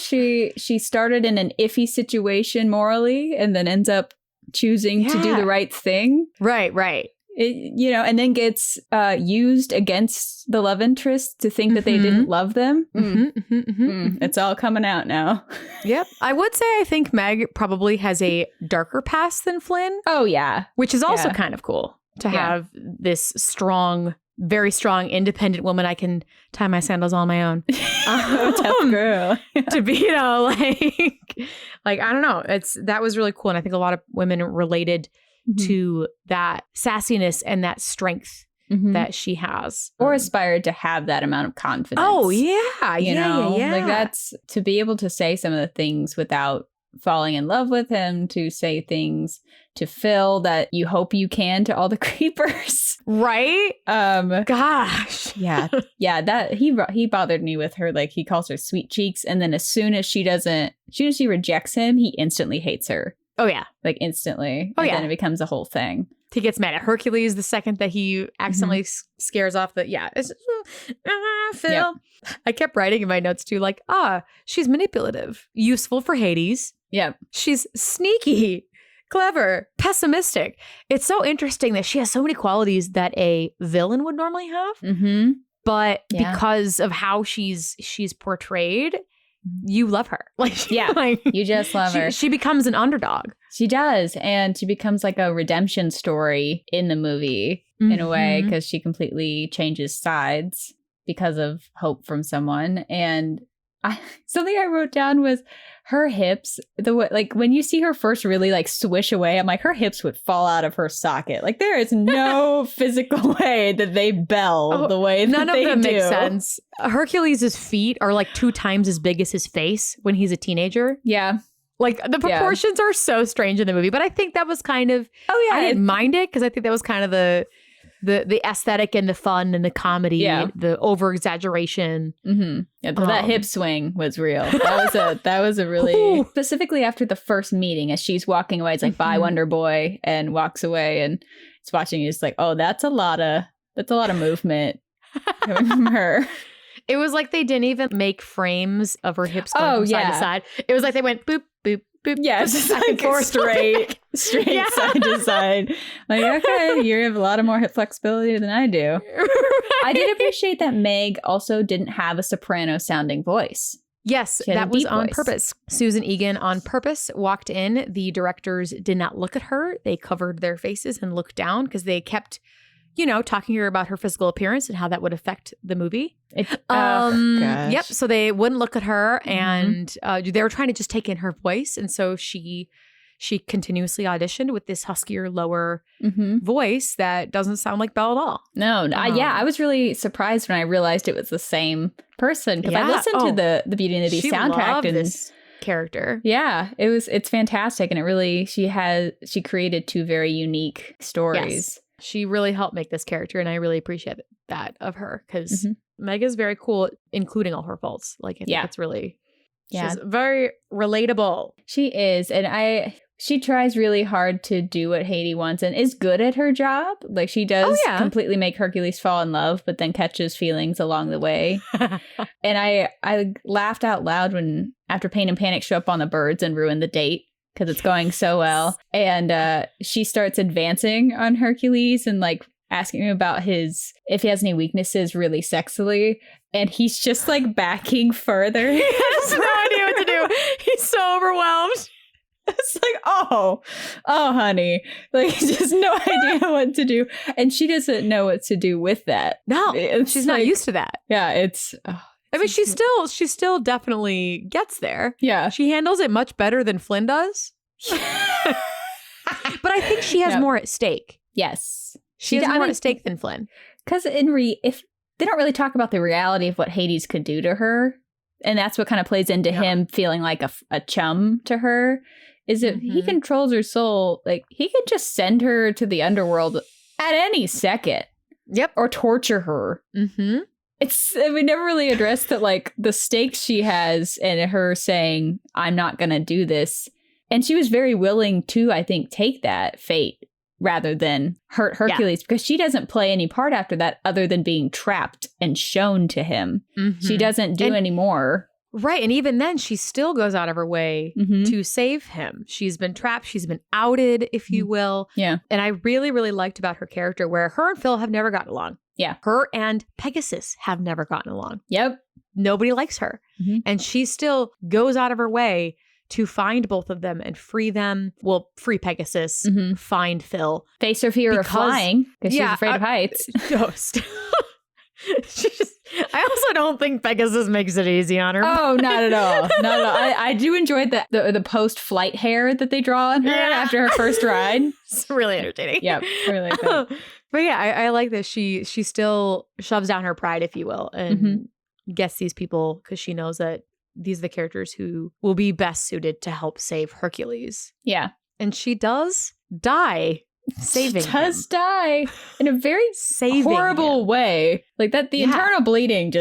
she started in an iffy situation morally and then ends up choosing to do the right thing. Right. And then gets used against the love interest to think that they didn't love them. It's all coming out now. Yep. I would say I think Meg probably has a darker past than Flynn. Oh, yeah. Which is also kind of cool to have this strong, very strong, independent woman. I can tie my sandals on my own. Tough girl. To be, like, I don't know. That was really cool. And I think a lot of women related to that sassiness and that strength that she has. Or aspired to have that amount of confidence. Oh, yeah. You know? Yeah. Like, that's to be able to say some of the things without falling in love with him, to say things to Phil that you hope you can to all the creepers. Right? Gosh. Yeah. That he bothered me with her. Like, he calls her sweet cheeks. And then as soon as she rejects him, he instantly hates her. Oh, yeah. Like, instantly. Oh, and yeah. then it becomes a whole thing. He gets mad at Hercules the second that he accidentally scares off it's Phil. Yep. I kept writing in my notes too, like, she's manipulative, useful for Hades. Yep. She's sneaky, clever, pessimistic. It's so interesting that she has so many qualities that a villain would normally have. But because of how she's portrayed, you love her. Like, you just love her. She becomes an underdog. She does. And she becomes like a redemption story in the movie in a way, because she completely changes sides because of hope from someone. And something I wrote down was her hips. Like, when you see her first really like swish away, I'm like, her hips would fall out of her socket. Like, there is no physical way that they bell the way that none they of them do. make sense. Hercules' feet are like 2 times as big as his face when he's a teenager. Yeah. Like, the proportions are so strange in the movie, but I think that was kind of, I didn't mind it because I think that was kind of the aesthetic and the fun and the comedy, the over exaggeration. Yeah, that hip swing was real. That was a really specifically after the first meeting, as she's walking away, it's like, bye, Wonder Boy, and walks away, and it's watching you. It's like, oh, that's a lot of movement coming from her. It was like they didn't even make frames of her hips going from side to side. It was like they went boop, boop, boop. Yeah, it's just like forth. straight Yeah. side to side. Like, okay, you have a lot of more hip flexibility than I do. I did appreciate that Meg also didn't have a soprano sounding voice. Yes, She had a that was deep on voice. purpose. Susan Egan on purpose walked in. The directors did not look at her. They covered their faces and looked down because they kept, talking to her about her physical appearance and how that would affect the movie. Gosh. Yep. So they wouldn't look at her, and they were trying to just take in her voice, and so she continuously auditioned with this huskier, lower voice that doesn't sound like Belle at all. No, I was really surprised when I realized it was the same person because I listened to the Beauty and the Beast She soundtrack loved and this character. Yeah, it's fantastic, and it really she created two very unique stories. Yes. She really helped make this character, and I really appreciate that of her because Meg is very cool, including all her faults. Like, I think it's really, she's very relatable. She is, and she tries really hard to do what Haiti wants and is good at her job. Like, she does completely make Hercules fall in love, but then catches feelings along the way. And I laughed out loud when after Pain and Panic show up on the birds and ruin the date. Because it's going so well. And she starts advancing on Hercules and like asking him about if he has any weaknesses really sexily. And he's just like backing further. He has no idea what to do. He's so overwhelmed. It's like, oh, honey. Like, just no idea what to do. And she doesn't know what to do with that. No, she's not used to that. Yeah, it's... I mean, she still definitely gets there. Yeah. She handles it much better than Flynn does. But I think she has more at stake. Yes. She has more at stake than Flynn. Because if they don't really talk about the reality of what Hades could do to her, and that's what kind of plays into him feeling like a chum to her, is if he controls her soul, like he could just send her to the underworld at any second. Yep. Or torture her. Mm-hmm. We never really addressed that, like, the stakes she has and her saying, I'm not going to do this. And she was very willing to, I think, take that fate rather than hurt Hercules because she doesn't play any part after that other than being trapped and shown to him. She doesn't do any more. Right. And even then, she still goes out of her way to save him. She's been trapped. She's been outed, if you will. Yeah. And I really, really liked about her character where her and Phil have never gotten along. Yeah. Her and Pegasus have never gotten along. Yep. Nobody likes her. And she still goes out of her way to find both of them and free them. Well, free Pegasus, find Phil. Face her fear of flying because she's afraid of heights. I also don't think Pegasus makes it easy on her. Oh, not at all. Not at all. I do enjoy the post-flight hair that they draw on her after her first ride. It's really entertaining. Yep. Really like that. But yeah, I like this. She still shoves down her pride, if you will, and gets these people because she knows that these are the characters who will be best suited to help save Hercules. Yeah. And she does die saving She does him. die in a very horrible way. Like that, the internal bleeding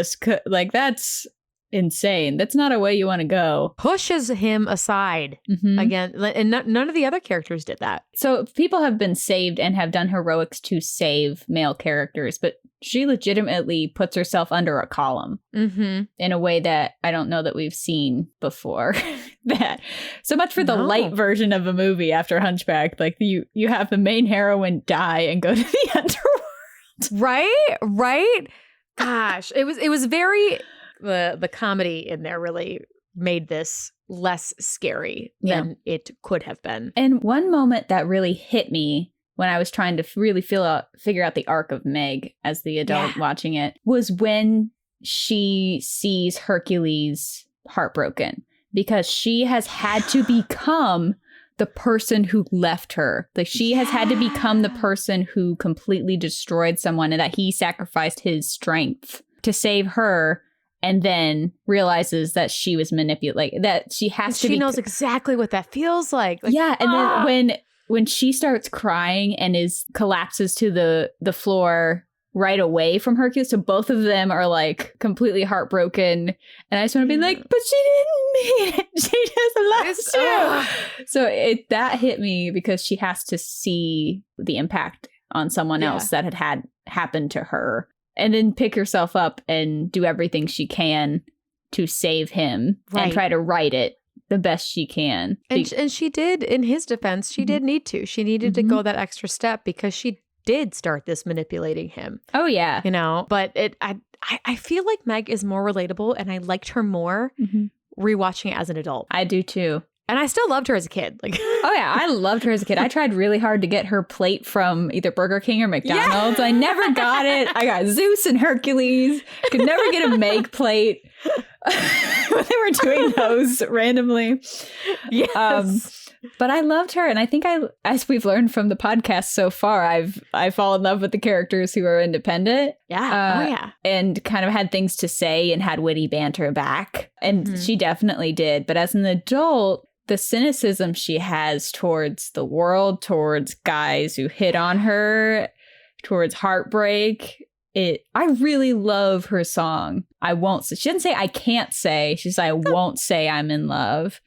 that's insane. That's not a way you want to go. Pushes him aside again. And none of the other characters did that. So people have been saved and have done heroics to save male characters, but she legitimately puts herself under a column in a way that I don't know that we've seen before. That so much for the light version of a movie after Hunchback. Like you have the main heroine die and go to the underworld. Right. Gosh, it was very the comedy in there really made this less scary than it could have been. And one moment that really hit me when I was trying to really figure out the arc of Meg as the adult watching it was when she sees Hercules heartbroken because she has had to become the person who left her. Like she has had to become the person who completely destroyed someone and that he sacrificed his strength to save her. And then realizes that she was manipulated, that she has to be. She knows exactly what that feels like. Yeah. And then when she starts crying and collapses to the floor right away from Hercules. So both of them are like completely heartbroken. And I just want to be like, but she didn't mean it. She just loves you. So that hit me because she has to see the impact on someone else that had happened to her. And then pick herself up and do everything she can to save him and try to right it the best she can. And she did, in his defense, she did need to. She needed to go that extra step because she did start this manipulating him. Oh, yeah. You know, but I feel like Meg is more relatable and I liked her more rewatching it as an adult. I do too. And I still loved her as a kid. Like, oh yeah, I loved her as a kid. I tried really hard to get her plate from either Burger King or McDonald's. I never got it. I got Zeus and Hercules. Could never get a Meg plate. When they were doing those randomly. Yes. But I loved her, and I think as we've learned from the podcast so far, I fall in love with the characters who are independent. Yeah. And kind of had things to say and had witty banter back. And she definitely did. But as an adult, the cynicism she has towards the world, towards guys who hit on her, towards heartbreak. I really love her song. She didn't say I can't say. She said I won't say I'm in love.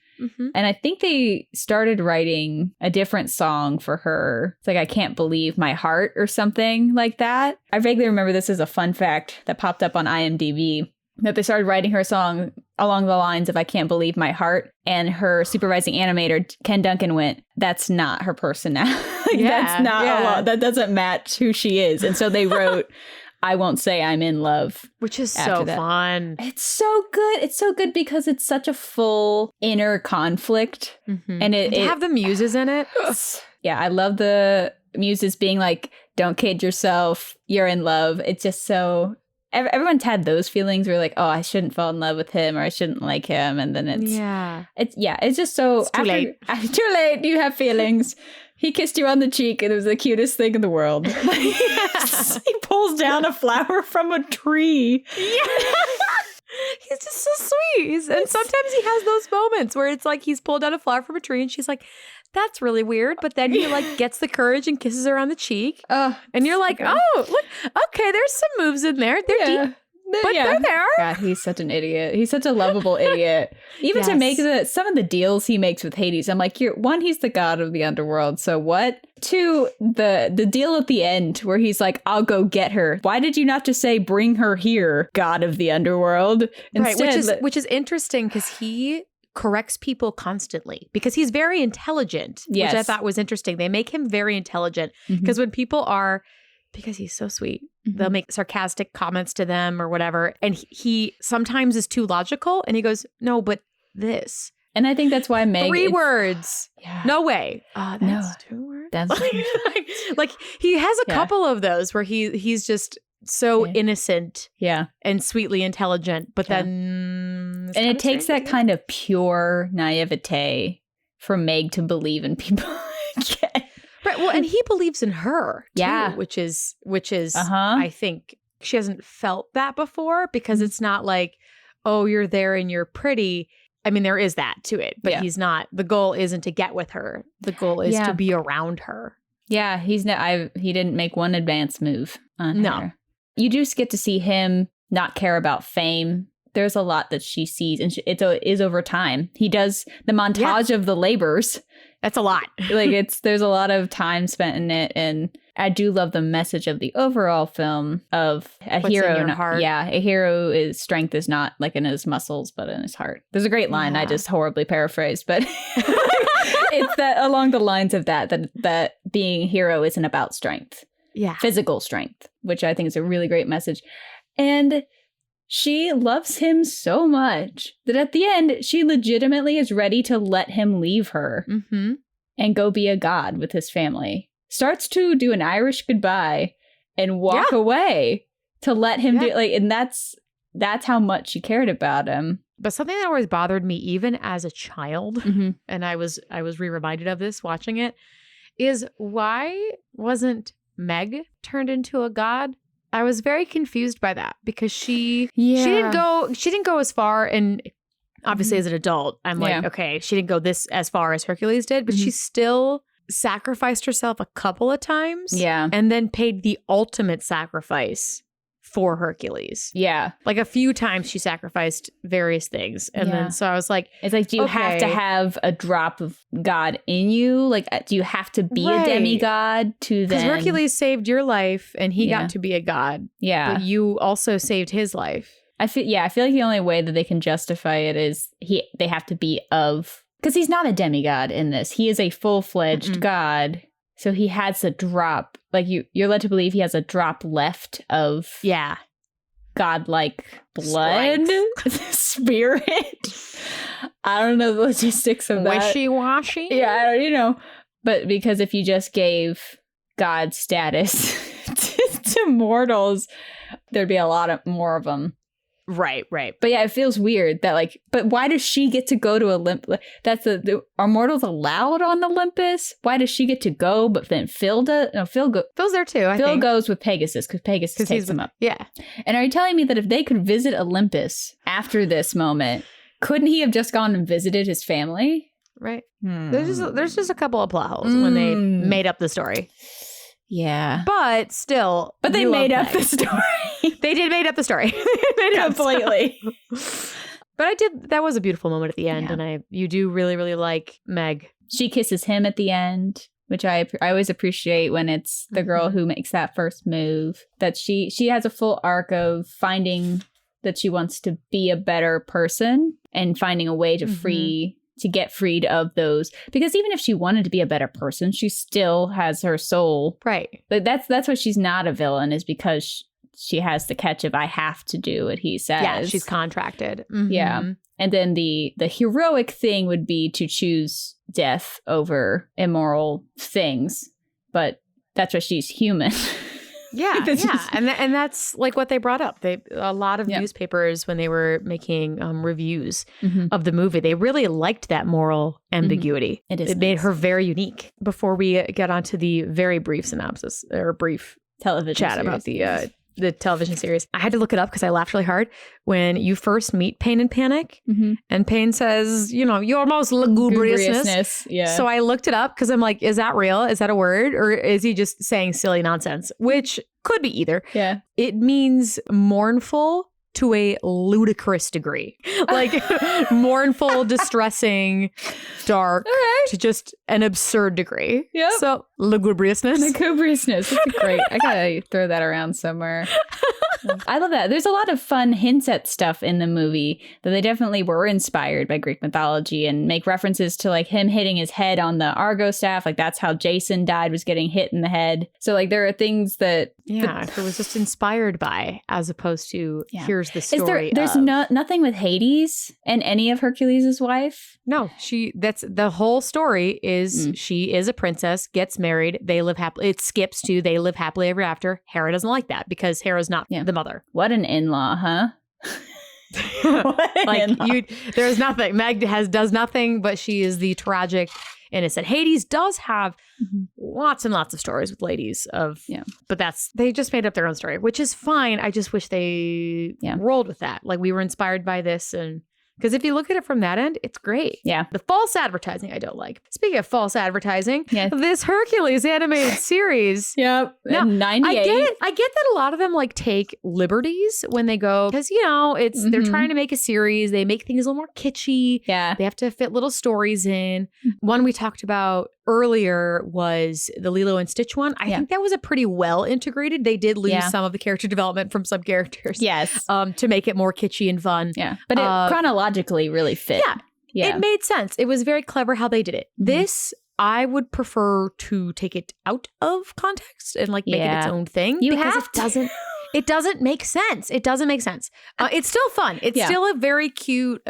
And I think they started writing a different song for her. It's like, I can't believe my heart or something like that. I vaguely remember this as a fun fact that popped up on IMDb, that they started writing her song along the lines of I can't believe my heart. And her supervising animator, Ken Duncan, went, that's not her personality. That's not a lot. That doesn't match who she is. And so they wrote I won't say I'm in love. Which is so fun. It's so good. It's so good because it's such a full inner conflict. And it have the muses in it. Yeah, I love the muses being like, don't kid yourself. You're in love. It's just so... Everyone's had those feelings where like, oh, I shouldn't fall in love with him or I shouldn't like him. And then it's just so... It's too late. Too late. You have feelings. He kissed you on the cheek and it was the cutest thing in the world. He pulls down a flower from a tree. Yeah. He's just so sweet. And sometimes he has those moments where it's like he's pulled down a flower from a tree and she's like, that's really weird. But then he like gets the courage and kisses her on the cheek. And you're like, oh, look, okay, there's some moves in there. They're deep. But they're there. God, he's such an idiot. He's such a lovable idiot. Even to make some of the deals he makes with Hades, I'm like, he's the god of the underworld. So what? Two, the deal at the end where he's like, I'll go get her. Why did you not just say, bring her here, god of the underworld? Instead, right, which is interesting because he corrects people constantly because he's very intelligent, which I thought was interesting. They make him very intelligent because when people are... because he's so sweet. They'll make sarcastic comments to them or whatever. And he sometimes is too logical. And he goes, no, but this. And I think that's why Meg... 3 words. Yeah. No way. That's no. 2 words? That's like he has a couple of those where he's just so innocent and sweetly intelligent. But then... And it takes that kind of pure naivete for Meg to believe in people again. Right. Well, and he believes in her, too, which is I think she hasn't felt that before because it's not like, oh, you're there and you're pretty. I mean, there is that to it, but he's not. The goal isn't to get with her. The goal is to be around her. Yeah, he didn't make one advance move on her. You just get to see him not care about fame. There's a lot that she sees, and it is over time. He does the montage of the labors. That's a lot. There's a lot of time spent in it, and I do love the message of the overall film of a What's hero. In your heart. Yeah, a hero is strength is not like in his muscles, but in his heart. There's a great line I just horribly paraphrased, but it's that along the lines of that being a hero isn't about strength. Yeah, physical strength, which I think is a really great message, and. She loves him so much that at the end, she legitimately is ready to let him leave her and go be a god with his family. Starts to do an Irish goodbye and walk away to let him do and that's how much she cared about him. But something that always bothered me, even as a child, and I was re-reminded of this watching it, is why wasn't Meg turned into a god? I was very confused by that because she didn't go as far, and obviously as an adult I'm like, okay, she didn't go this as far as Hercules did, but she still sacrificed herself a couple of times and then paid the ultimate sacrifice for Hercules. Yeah. Like a few times she sacrificed various things. And then so I was like, it's like, do you have to have a drop of God in you? Like, do you have to be a demigod to then? Because Hercules saved your life and he got to be a god. Yeah. But you also saved his life. I feel like the only way that they can justify it is they have to be of, because he's not a demigod in this. He is a full-fledged god. So he has a drop, like you're led to believe he has a drop left of godlike blood, spirit. I don't know the logistics of that. Wishy-washy? Yeah, I don't, But because if you just gave god status to mortals, there'd be a lot more of them. Right. But yeah, it feels weird that but why does she get to go to Olympus? Are mortals allowed on Olympus? Why does she get to go, but then Phil does? No, Phil's there too, I think. Phil goes with Pegasus because Pegasus takes him up. Yeah. And are you telling me that if they could visit Olympus after this moment, couldn't he have just gone and visited his family? Right. There's just a couple of plot holes when they made up the story. Yeah. But still. But they made up the story. They did made up the story. Completely. But that was a beautiful moment at the end. And you do really, really like Meg. She kisses him at the end, which I always appreciate when it's the girl who makes that first move. That she has a full arc of finding that she wants to be a better person and finding a way to get freed of those, because even if she wanted to be a better person, she still has her soul. Right. But that's why she's not a villain, is because she has the catch of I have to do what he says. Yeah, she's contracted. Yeah. And then the heroic thing would be to choose death over immoral things. But that's why she's human. Yeah. And that's like what they brought up. A lot of newspapers, when they were making reviews of the movie, they really liked that moral ambiguity. It made her very unique. Before we get onto the very brief synopsis or brief television chat series about the television series, I had to look it up because I laughed really hard when you first meet Pain and Panic, and Pain says, your most lugubriousness. Yeah. So I looked it up because I'm like, is that real? Is that a word? Or is he just saying silly nonsense? Which could be either. Yeah. It means mournful to a ludicrous degree. Like mournful, distressing, dark, to just an absurd degree. Yep. So lugubriousness. Lugubriousness. That's great. I gotta throw that around somewhere. I love that. There's a lot of fun hints at stuff in the movie that they definitely were inspired by Greek mythology, and make references to him hitting his head on the Argo staff. That's how Jason died, was getting hit in the head. So there are things that it was just inspired by, as opposed to here's the story. There's nothing with Hades and any of Hercules' wife. No, that's the whole story is she is a princess, gets married, they live happily. It skips to they live happily ever after. Hera doesn't like that because Hera's not the mother. What an in-law, huh? There's nothing. Meg does nothing, but she is the tragic innocent. Hades does have lots and lots of stories with ladies but they just made up their own story, which is fine. I just wish they rolled with that. We were inspired by this, and because if you look at it from that end, it's great. Yeah. The false advertising I don't like. Speaking of false advertising, this Hercules animated series. Yep. Now, 98. I get that a lot of them take liberties when they go, because they're trying to make a series. They make things a little more kitschy. Yeah. They have to fit little stories in. One we talked about earlier was the Lilo and Stitch one. I think that was a pretty well integrated. They did lose some of the character development from some characters. Yes. To make it more kitschy and fun. Yeah. But it chronologically really fit. Yeah. It made sense. It was very clever how they did it. This, I would prefer to take it out of context and make it its own thing. It doesn't make sense. It doesn't make sense. It's still fun. It's still a very cute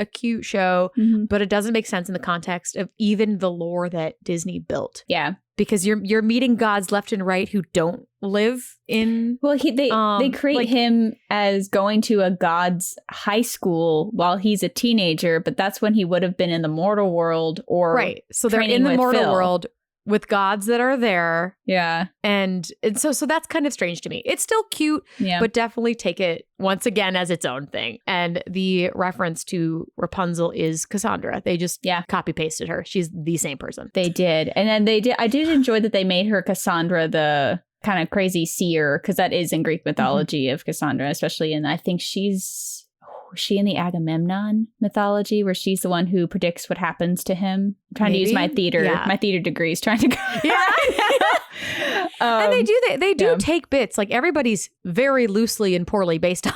show, but it doesn't make sense in the context of even the lore that Disney built. Yeah. Because you're meeting gods left and right who don't live in. Well, they create him as going to a god's high school while he's a teenager, but that's when he would have been in the mortal world or right. So they're in the mortal world with gods that are there. Yeah. And so that's kind of strange to me. It's still cute, but definitely take it once again as its own thing. And the reference to Rapunzel is Cassandra. They just copy pasted her. She's the same person. They did. And then I did enjoy that they made her Cassandra the kind of crazy seer, because that is in Greek mythology of Cassandra, especially I think she's in the Agamemnon mythology, where she's the one who predicts what happens to him. I'm trying to use my theater degrees, trying to go. Yeah. And they do take bits. Like everybody's very loosely and poorly based on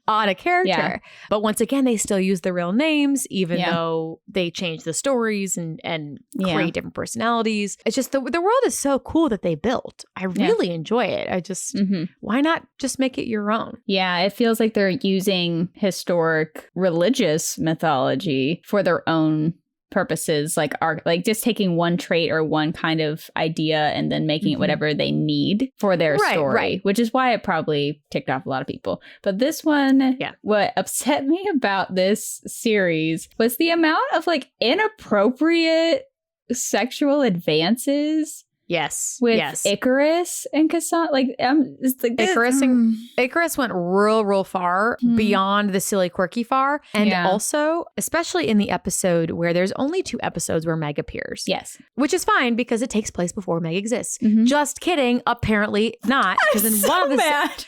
on a character. Yeah. But once again, they still use the real names, even though they change the stories and create different personalities. It's just the world is so cool that they built. I really enjoy it. I just why not just make it your own? Yeah, it feels like they're using historic religious mythology for their own purposes, like just taking one trait or one kind of idea and then making it whatever they need for their story, which is why it probably ticked off a lot of people. But this one, what upset me about this series was the amount of like inappropriate sexual advances. Yes. With Icarus and Cassandra. Icarus went real far beyond the silly, quirky far. And also, especially in the episode where there's only 2 episodes where Meg appears. Yes. Which is fine because it takes place before Meg exists. Just kidding. Apparently not. Because in one of the mad.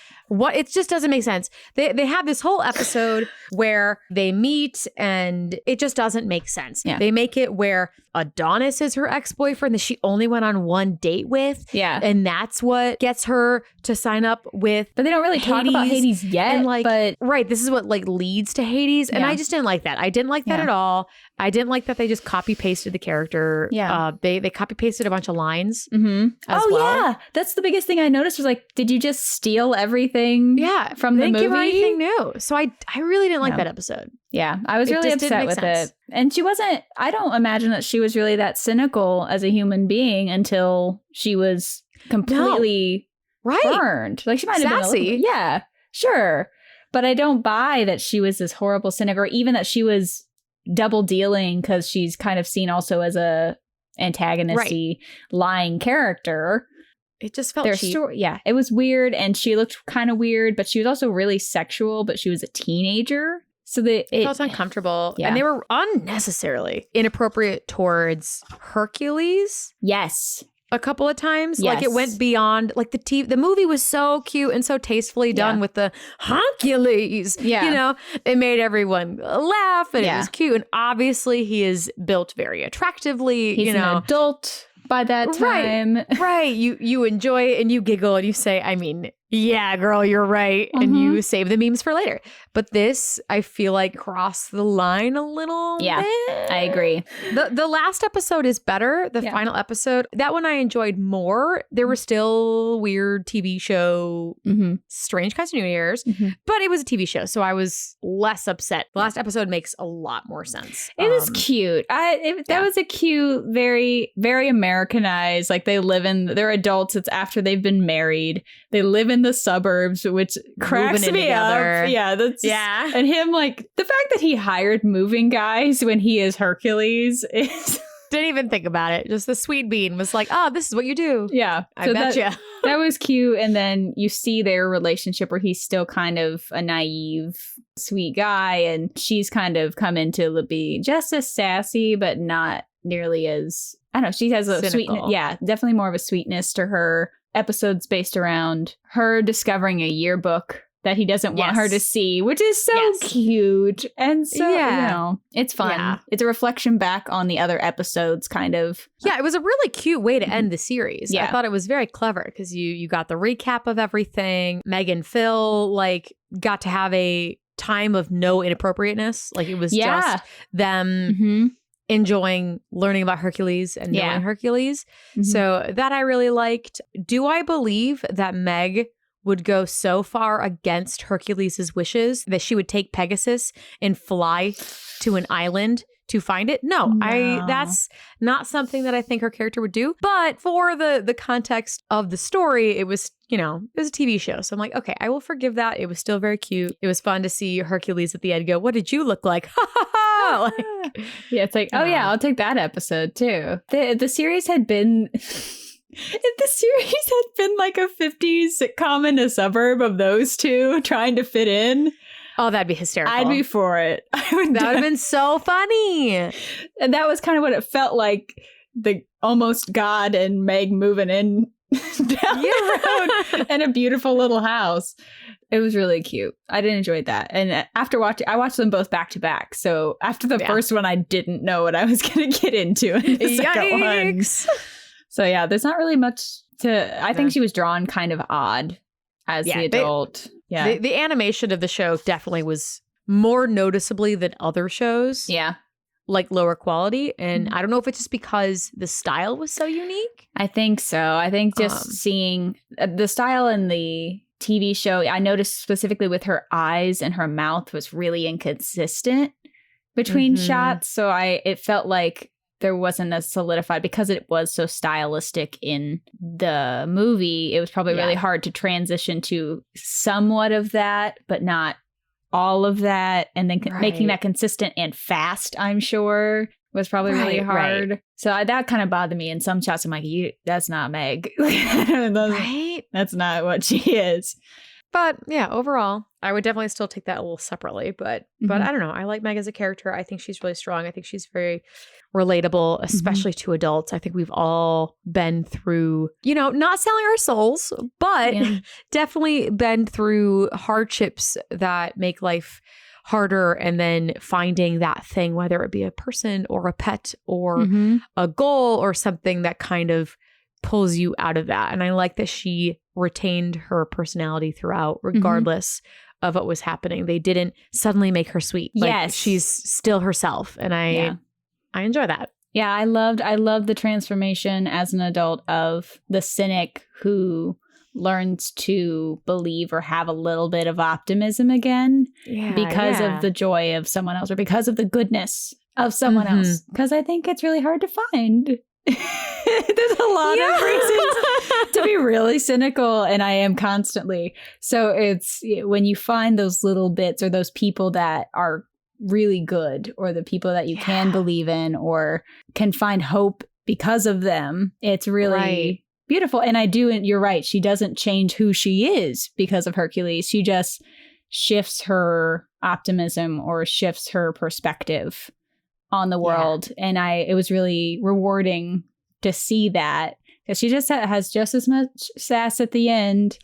It just doesn't make sense. They have this whole episode where they meet and it just doesn't make sense. Yeah. They make it where Adonis is her ex-boyfriend that she only went on one date with. Yeah. And that's what gets her to sign up with But they don't really talk about Hades yet. And but this is what like leads to Hades. And I just didn't like that. I didn't like that at all. I didn't like that they just copy pasted the character. Yeah. They copy pasted a bunch of lines as well. Yeah. That's the biggest thing I noticed was like, did you just steal everything from the movie? They didn't give her anything new. So I really didn't like that episode. Yeah, I was really upset with it. And she wasn't, I don't imagine that she was really that cynical as a human being until she was completely burned. Like she might have been sassy. Yeah, sure. But I don't buy that she was this horrible cynic or even that she was double dealing because she's kind of seen also as a antagonisty lying character. It just felt cheap. It was weird and she looked kind of weird, but she was also really sexual, but she was a teenager. So it felt uncomfortable. Yeah. And they were unnecessarily inappropriate towards Hercules. Yes. A couple of times. Yes. Like it went beyond, like the movie was so cute and so tastefully done with the Hercules. Yeah. You know, it made everyone laugh and it was cute. And obviously he is built very attractively. He's an adult by that time. Right. You enjoy it and you giggle and you say, I mean, yeah, girl, you're right. And you save the memes for later. But this, I feel like, crossed the line a little bit. I agree. The last episode is better. The final episode, that one I enjoyed more. There were still weird TV show, strange continuity errors, but it was a TV show. So I was less upset. The last episode makes a lot more sense. It was cute. That was a cute, very, very Americanized. Like they're adults. It's after they've been married. They live in the suburbs, which cracks me up. Yeah, and him, like, the fact that he hired moving guys when he is Hercules is... Didn't even think about it. Just the sweet bean was like, oh, this is what you do. Yeah. I bet you. That was cute. And then you see their relationship where he's still kind of a naive, sweet guy. And she's kind of come into be just as sassy, but not nearly as... I don't know. She has a sweetness. Yeah, definitely more of a sweetness to her. Episodes based around her discovering a yearbook that he doesn't want her to see, which is so cute. And so, you know, it's fun. Yeah. It's a reflection back on the other episodes, kind of. Yeah, it was a really cute way to end the series. Yeah. I thought it was very clever because you got the recap of everything. Meg and Phil, like, got to have a time of no inappropriateness. Like, it was just them enjoying learning about Hercules and knowing Hercules. So that I really liked. Do I believe that Meg would go so far against Hercules' wishes that she would take Pegasus and fly to an island to find it? No. That's not something that I think her character would do. But for the context of the story, it was, you know, it was a TV show. So I'm like, okay, I will forgive that. It was still very cute. It was fun to see Hercules at the end go, what did you look like? Ha ha ha! Like, yeah, it's like, oh yeah, I'll take that episode too. The series had been... If the series had been like a 50s sitcom in a suburb of those two trying to fit in... Oh, that'd be hysterical. I'd be for it. That would have been so funny. And that was kind of what it felt like, the almost God and Meg moving in down the road in a beautiful little house. It was really cute. I did enjoy that. And after I watched them both back to back. So after the first one, I didn't know what I was going to get into in the second one. So yeah, there's not really much I think she was drawn kind of odd as the adult. The animation of the show definitely was more noticeably than other shows. Yeah. Like lower quality. And I don't know if it's just because the style was so unique. I think so. I think just seeing the style in the TV show, I noticed specifically with her eyes and her mouth was really inconsistent between shots. So it felt like there wasn't a solidified, because it was so stylistic in the movie, it was probably really hard to transition to somewhat of that, but not all of that. And then making that consistent and fast, I'm sure, was probably really hard. Right. So that kind of bothered me. In some shots, I'm like, that's not Meg. That's not what she is. But yeah, overall, I would definitely still take that a little separately. But I don't know. I like Meg as a character. I think she's really strong. I think she's very relatable, especially to adults. I think we've all been through, not selling our souls, but definitely been through hardships that make life harder, and then finding that thing, whether it be a person or a pet or a goal or something that kind of pulls you out of that. And I like that she retained her personality throughout, regardless of what was happening. They didn't suddenly make her sweet. Like, she's still herself. And I enjoy that. Yeah, I loved the transformation as an adult of the cynic who learns to believe or have a little bit of optimism again because of the joy of someone else, or because of the goodness of someone else. Because I think it's really hard to find. There's a lot of reasons to be really cynical, and I am constantly. So it's when you find those little bits, or those people that are really good, or the people that you can believe in or can find hope because of them, it's really beautiful. And you're right, she doesn't change who she is because of Hercules. She just shifts her optimism or shifts her perspective on the world. And it was really rewarding to see that, because she just has just as much sass at the end,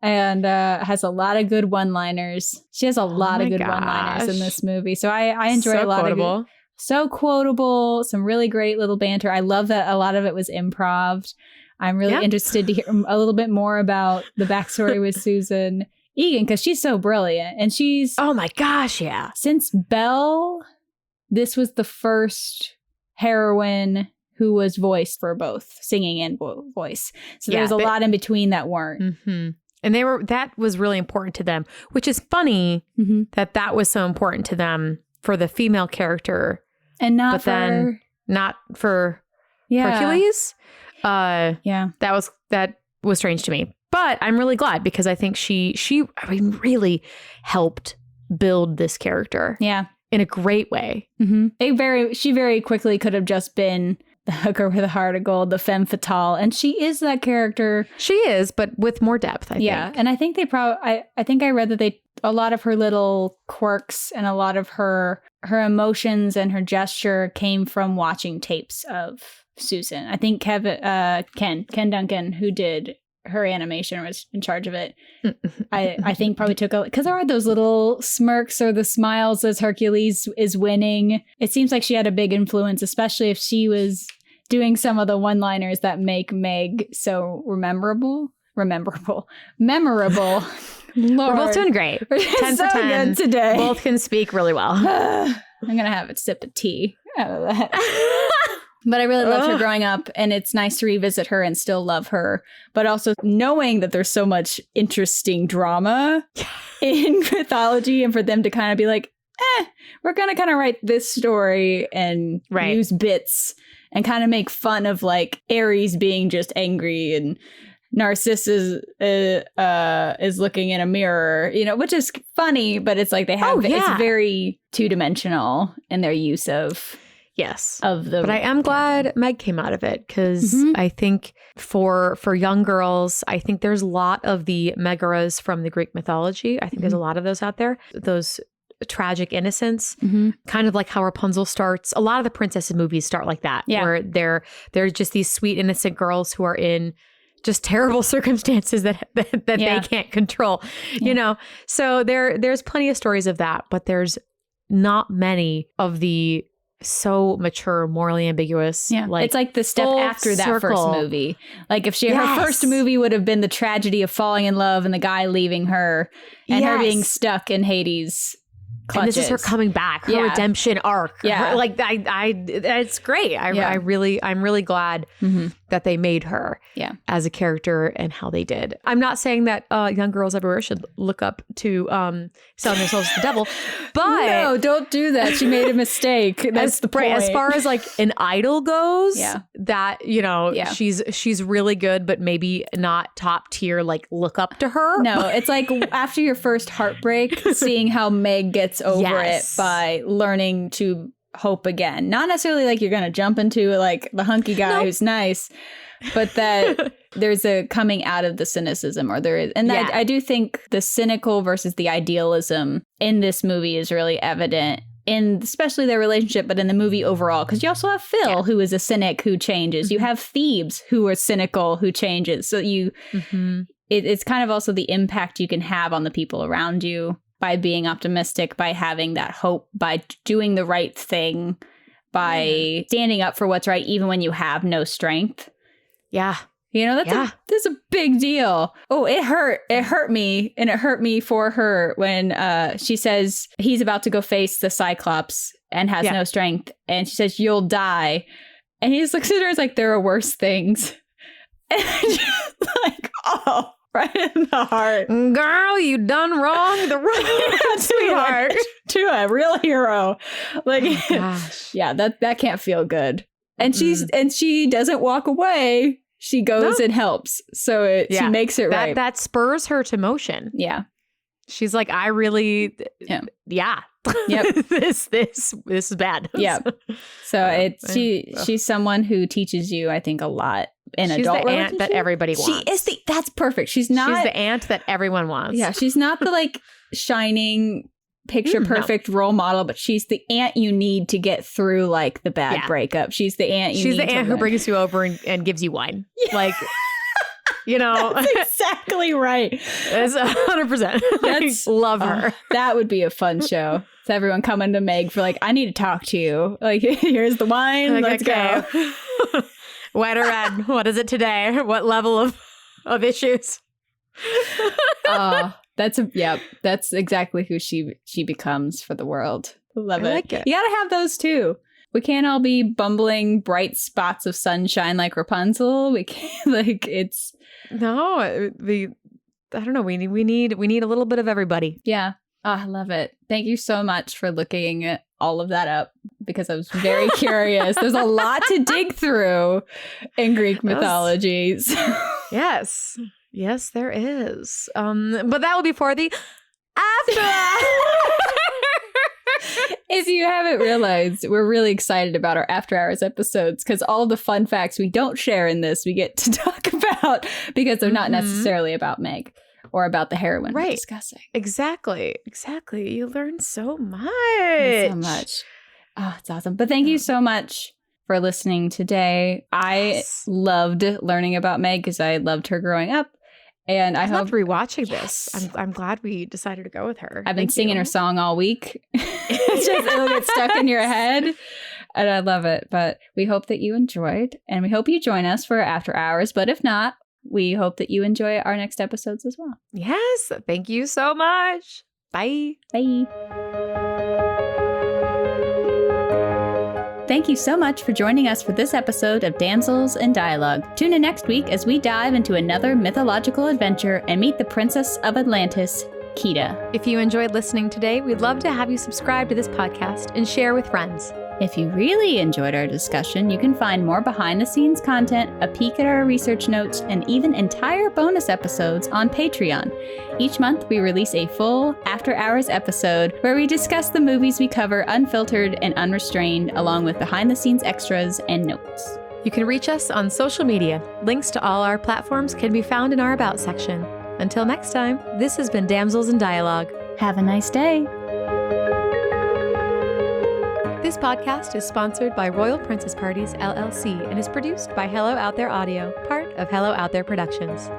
and has a lot of good one-liners. She has a lot of good one-liners in this movie. So I enjoy a lot quotable. Of so quotable, some really great little banter. I love that a lot of it was improv. I'm really interested to hear a little bit more about the backstory with Susan Egan, because she's so brilliant. And she's... Oh my gosh, yeah. Since Belle, this was the first heroine who was voiced for both singing and voice. So there's a lot in between that weren't. And that was really important to them, which is funny that was so important to them for the female character. And not for Hercules. That was strange to me. But I'm really glad, because I think she really helped build this character. Yeah. In a great way. She very quickly could have just been the hooker with a heart of gold, the femme fatale. And she is that character. She is, but with more depth, I think. Yeah. And I think I think I read that a lot of her little quirks and a lot of her emotions and her gesture came from watching tapes of Susan. I think Ken Duncan, who did her animation, was in charge of it. I think probably took because there are those little smirks or the smiles as Hercules is winning. It seems like she had a big influence, especially if she was doing some of the one-liners that make Meg so memorable. Lord. We're both doing great. 10 so for 10 good today. Both can speak really well. I'm gonna have a sip of tea out of that. But I really loved her growing up, and it's nice to revisit her and still love her, but also knowing that there's so much interesting drama in mythology, and for them to kind of be like, we're going to kind of write this story and use bits and kind of make fun of like Ares being just angry and Narcissus is looking in a mirror, which is funny, but it's like they have, it's very two-dimensional in their use of... Yes. But I am glad Meg came out of it, because I think for young girls, I think there's a lot of the Megaras from the Greek mythology. I think there's a lot of those out there. Those tragic innocence, kind of like how Rapunzel starts. A lot of the princesses movies start like that, where they're just these sweet, innocent girls who are in just terrible circumstances that they can't control, So there's plenty of stories of that, but there's not many of the so mature, morally ambiguous. Yeah. It's like the step after that first movie. Like if her first movie would have been the tragedy of falling in love and the guy leaving her and her being stuck in Hades' clutches. And this is her coming back, her redemption arc. Yeah. Her, like it's great. I'm really glad that they made her as a character and how they did. I'm not saying that young girls everywhere should look up to selling themselves to the devil, but no, don't do that. She made a mistake. That's the point. As far as like an idol goes, that she's really good, but maybe not top tier. Like look up to her. No, it's like after your first heartbreak, seeing how Meg gets over it by learning to hope again. Not necessarily like you're going to jump into like the hunky guy who's nice, but that there's a coming out of the cynicism, or there is. And that I do think the cynical versus the idealism in this movie is really evident in especially their relationship, but in the movie overall. Because you also have Phil, who is a cynic who changes. You have Thebes, who are cynical, who changes. So it's kind of also the impact you can have on the people around you by being optimistic, by having that hope, by doing the right thing, by standing up for what's right, even when you have no strength. Yeah. You know, that's a big deal. Oh, it hurt. It hurt me. And it hurt me for her when she says he's about to go face the Cyclops and has no strength. And she says, "You'll die." And he just looks at her and is like, "There are worse things." And just like, oh, right in the heart. Girl, you done wrong. The wrong sweetheart. To a real hero. Like, gosh. Yeah, that can't feel good. And she doesn't walk away. She goes and helps. So she makes it right. That spurs her to motion. Yeah. She's like, I really, Yep. this is bad. Yeah. So she's someone who teaches you, I think, a lot in adult relationship. She's the aunt that everybody wants. That's perfect. She's the aunt that everyone wants. Yeah. She's not the like shining picture perfect role model, but she's the aunt you need to get through like the bad breakup. She's the aunt She's the aunt who brings you over and gives you wine. Yeah. Like, you know. That's exactly right. That's 100%. Love her. That would be a fun show. So everyone coming to Meg for like, I need to talk to you. Like, here's the wine. Let's go. White or red? What is it today? What level of issues? That's exactly who she becomes for the world. Love it. I like it. You gotta have those too. We can't all be bumbling bright spots of sunshine like Rapunzel. We can't I don't know. We need a little bit of everybody. Yeah. Oh, I love it. Thank you so much for looking all of that up because I was very curious. There's a lot to dig through in Greek mythologies. Yes. Yes, there is. But that will be for the after. If you haven't realized, we're really excited about our After Hours episodes because all the fun facts we don't share in this, we get to talk about because they're not necessarily about Meg or about the heroine we're discussing. Exactly. You learn so much. Oh, it's awesome. But thank you so much for listening today. I loved learning about Meg because I loved her growing up. And I hope rewatching this. I'm glad we decided to go with her. I've been singing her song all week. It'll get stuck in your head. And I love it. But we hope that you enjoyed. And we hope you join us for After Hours. But if not, we hope that you enjoy our next episodes as well. Yes. Thank you so much. Bye. Bye. Thank you so much for joining us for this episode of Damsels in Dialogue. Tune in next week as we dive into another mythological adventure and meet the Princess of Atlantis, Kida. If you enjoyed listening today, we'd love to have you subscribe to this podcast and share with friends. If you really enjoyed our discussion, you can find more behind-the-scenes content, a peek at our research notes, and even entire bonus episodes on Patreon. Each month, we release a full After Hours episode where we discuss the movies we cover unfiltered and unrestrained, along with behind-the-scenes extras and notes. You can reach us on social media. Links to all our platforms can be found in our About section. Until next time, this has been Damsels in Dialogue. Have a nice day. This podcast is sponsored by Royal Princess Parties, LLC, and is produced by Hello Out There Audio, part of Hello Out There Productions.